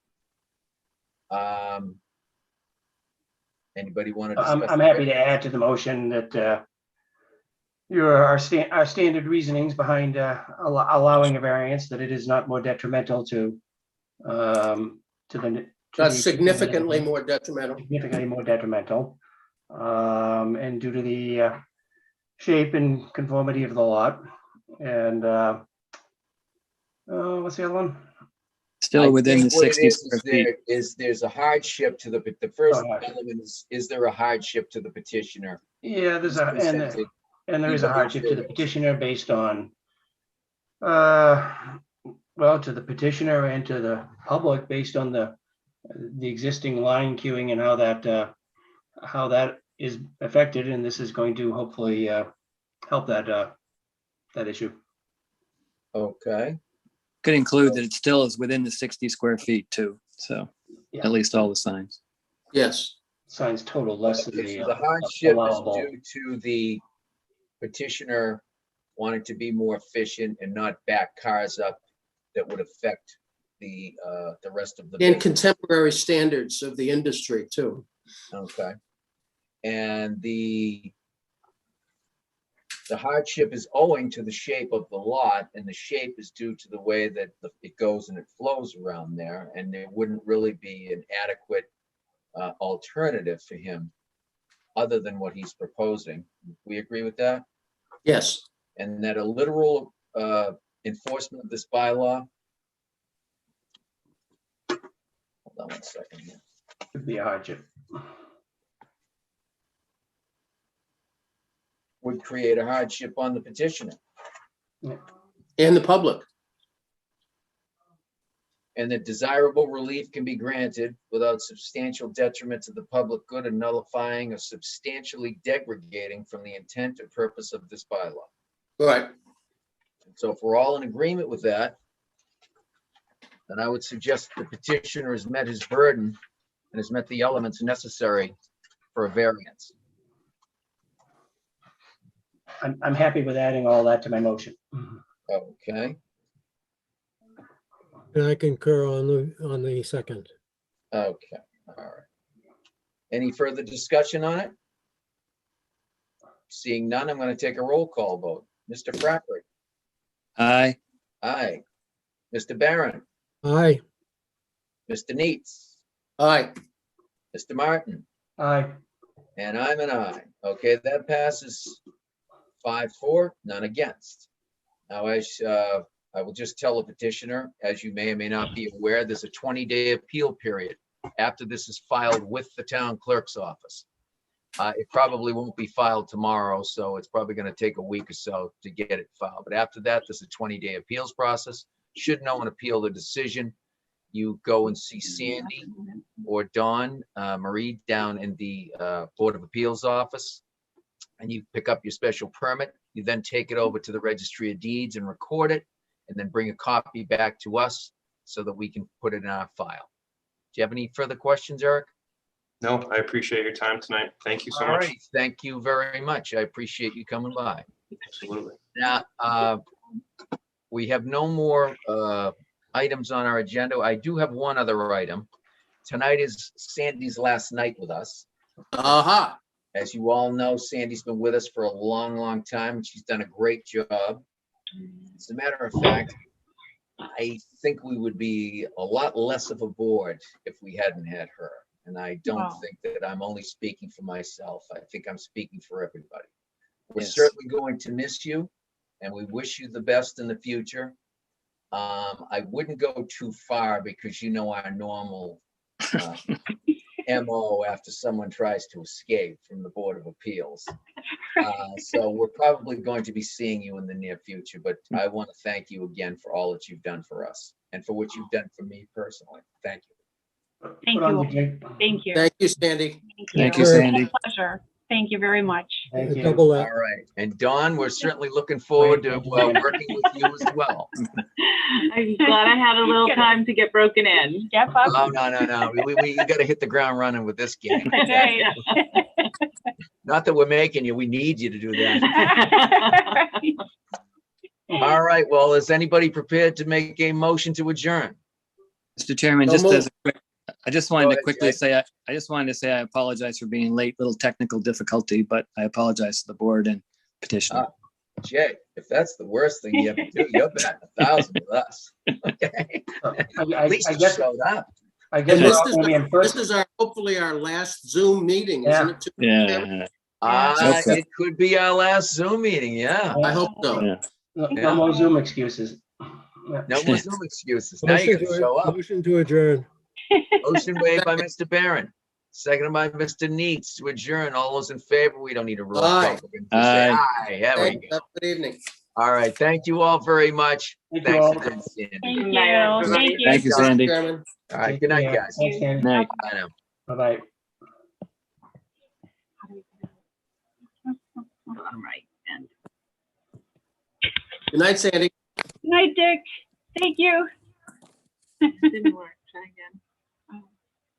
E: Anybody want to discuss?
C: I'm happy to add to the motion that our standard reasonings behind allowing a variance, that it is not more detrimental to the.
F: That's significantly more detrimental.
C: Significantly more detrimental. And due to the shape and conformity of the lot. And what's the other one?
I: Still
E: I
I: within the
E: think what it
I: 60
E: is
I: square feet.
E: there's a hardship to the first
C: Oh, hardship.
E: element is there a hardship to the petitioner?
C: Yeah, there's a,
E: Presented.
C: and there is a
E: Even
C: hardship to the
E: variance.
C: petitioner based on, well, to the petitioner and to the public based on the existing line queuing and how that is affected, and this is going to hopefully help that issue.
E: Okay,
I: Could include that it still is within the 60 square feet too. So
C: Yeah.
I: at least all the signs.
F: Yes,
C: Signs total less than
E: okay,
C: the
E: so the hardship is
C: allowable.
E: due to the petitioner wanting to be more efficient and not back cars up that would affect the rest of the
F: and
E: business.
F: contemporary standards of the industry too.
E: Okay. And the hardship is owing to the shape of the lot, and the shape is due to the way that it goes and it flows around there, and there wouldn't really be an adequate alternative for him other than what he's proposing. We agree with that?
F: Yes,
E: And that a literal enforcement of this bylaw. Hold on one second here.
C: Could be a hardship.
E: Would create a hardship on the petitioner.
F: and the public.
E: and that desirable relief can be granted without substantial detriment to the public good and nullifying or substantially degrading from the intent or purpose of this bylaw.
F: Right.
E: So if we're all in agreement with that, then I would suggest the petitioner has met his burden and has met the elements necessary for a variance.
C: I'm happy with adding all that to my motion.
E: Okay,
G: And I concur on the second.
E: okay, all right. Any further discussion on it? Seeing none, I'm going to take a roll call vote. Mr. Frappert?
I: Aye.
E: Aye. Mr. Barron?
G: Aye.
E: Mr. Neitz?
F: Aye.
E: Mr. Martin?
C: Aye.
E: And I'm an aye. Okay, that passes 5-4, none against. Now, as I will just tell the petitioner, as you may or may not be aware, there's a 20-day appeal period after this is filed with the town clerk's office. It probably won't be filed tomorrow, so it's probably going to take a week or so to get it filed. But after that, there's a 20-day appeals process. Should no one appeal the decision, you go and see Sandy or Dawn Marie down in the Board of Appeals office, and you pick up your special permit. You then take it over to the Registry of Deeds and record it, and then bring a copy back to us so that we can put it in our file. Do you have any further questions, Eric?
H: No, I appreciate your time tonight. Thank you so
E: All
H: much.
E: right, thank you very much. I appreciate you coming by.
H: Absolutely.
E: Now, we have no more items on our agenda. I do have one other item. Tonight is Sandy's last night with us.
F: Aha.
E: As you all know, Sandy's been with us for a long, long time, and she's done a great job. As a matter of fact, I think we would be a lot less of a board if we hadn't had her. And I don't
B: Wow.
E: think that I'm only speaking for myself. I think I'm speaking for everybody. We're
I: Yes.
E: certainly going to miss you, and we wish you the best in the future. I wouldn't go too far because you know our normal MO after someone tries to escape from the Board of Appeals. So we're probably going to be seeing you in the near future, but I want to thank you again for all that you've done for us and for what you've done for me personally. Thank you.
B: Thank
C: Put on
B: you.
C: the drink.
B: Thank you.
F: Thank you, Sandy.
I: Thank you,
G: Sure.
I: Sandy.
B: Pleasure. Thank you very much.
C: Thank you.
G: Double
E: All
G: that.
E: right. And Dawn, we're certainly looking forward to working with you as well.
A: I'm glad I had a little time to get broken in.
B: Step up.
E: Oh, no. You got to hit the ground running with this game.
B: Right.
E: Not that we're making you, we need you to do that. All right. Well, is anybody prepared to make a motion to adjourn?
I: Mr. Chairman,
F: So
I: just as
F: moved.
I: a quick, I just wanted
E: Go
I: to
E: ahead,
I: quickly
E: Jay.
I: say, I just wanted to say I apologize for being late, little technical difficulty, but I apologize to the board and petitioner.
E: Jay, if that's the worst thing you ever do, you're batting 1,000 with us. Okay. At least
C: I
E: you
C: guess,
E: showed up.
C: I guess
F: And
C: we're
F: this
C: all
F: is,
C: gonna be in
F: this
C: person.
F: is hopefully our last Zoom meeting, isn't it? too?
I: Yeah.
E: It could be our last Zoom meeting. Yeah.
F: I hope so.
I: Yeah.
C: No more Zoom excuses. Yeah.
E: No more Zoom excuses. Now you gotta show up.
G: Motion to adjourn.
E: Motion made by Mr. Barron, seconded by Mr. Neitz to adjourn. All those in favor, we don't need a roll call.
F: Aye.
E: We can just say
I: Aye.
E: aye. There we
F: Thank-
E: go.
F: Good evening.
E: All right. Thank you all very much.
C: Thank you
E: Thanks
C: all.
E: again, Sandy.
B: Thank you.
A: Night, everybody.
B: Thank you.
I: Thank you, Sandy.
F: Chairman.
E: All right. Good night,
C: Yeah.
E: guys.
C: Thanks, Sandy.
I: Night.
E: Bye now.
C: Bye-bye.
A: All right. And
F: Good night, Sandy.
B: Good night, Dick. Thank you.
A: didn't work. Try again.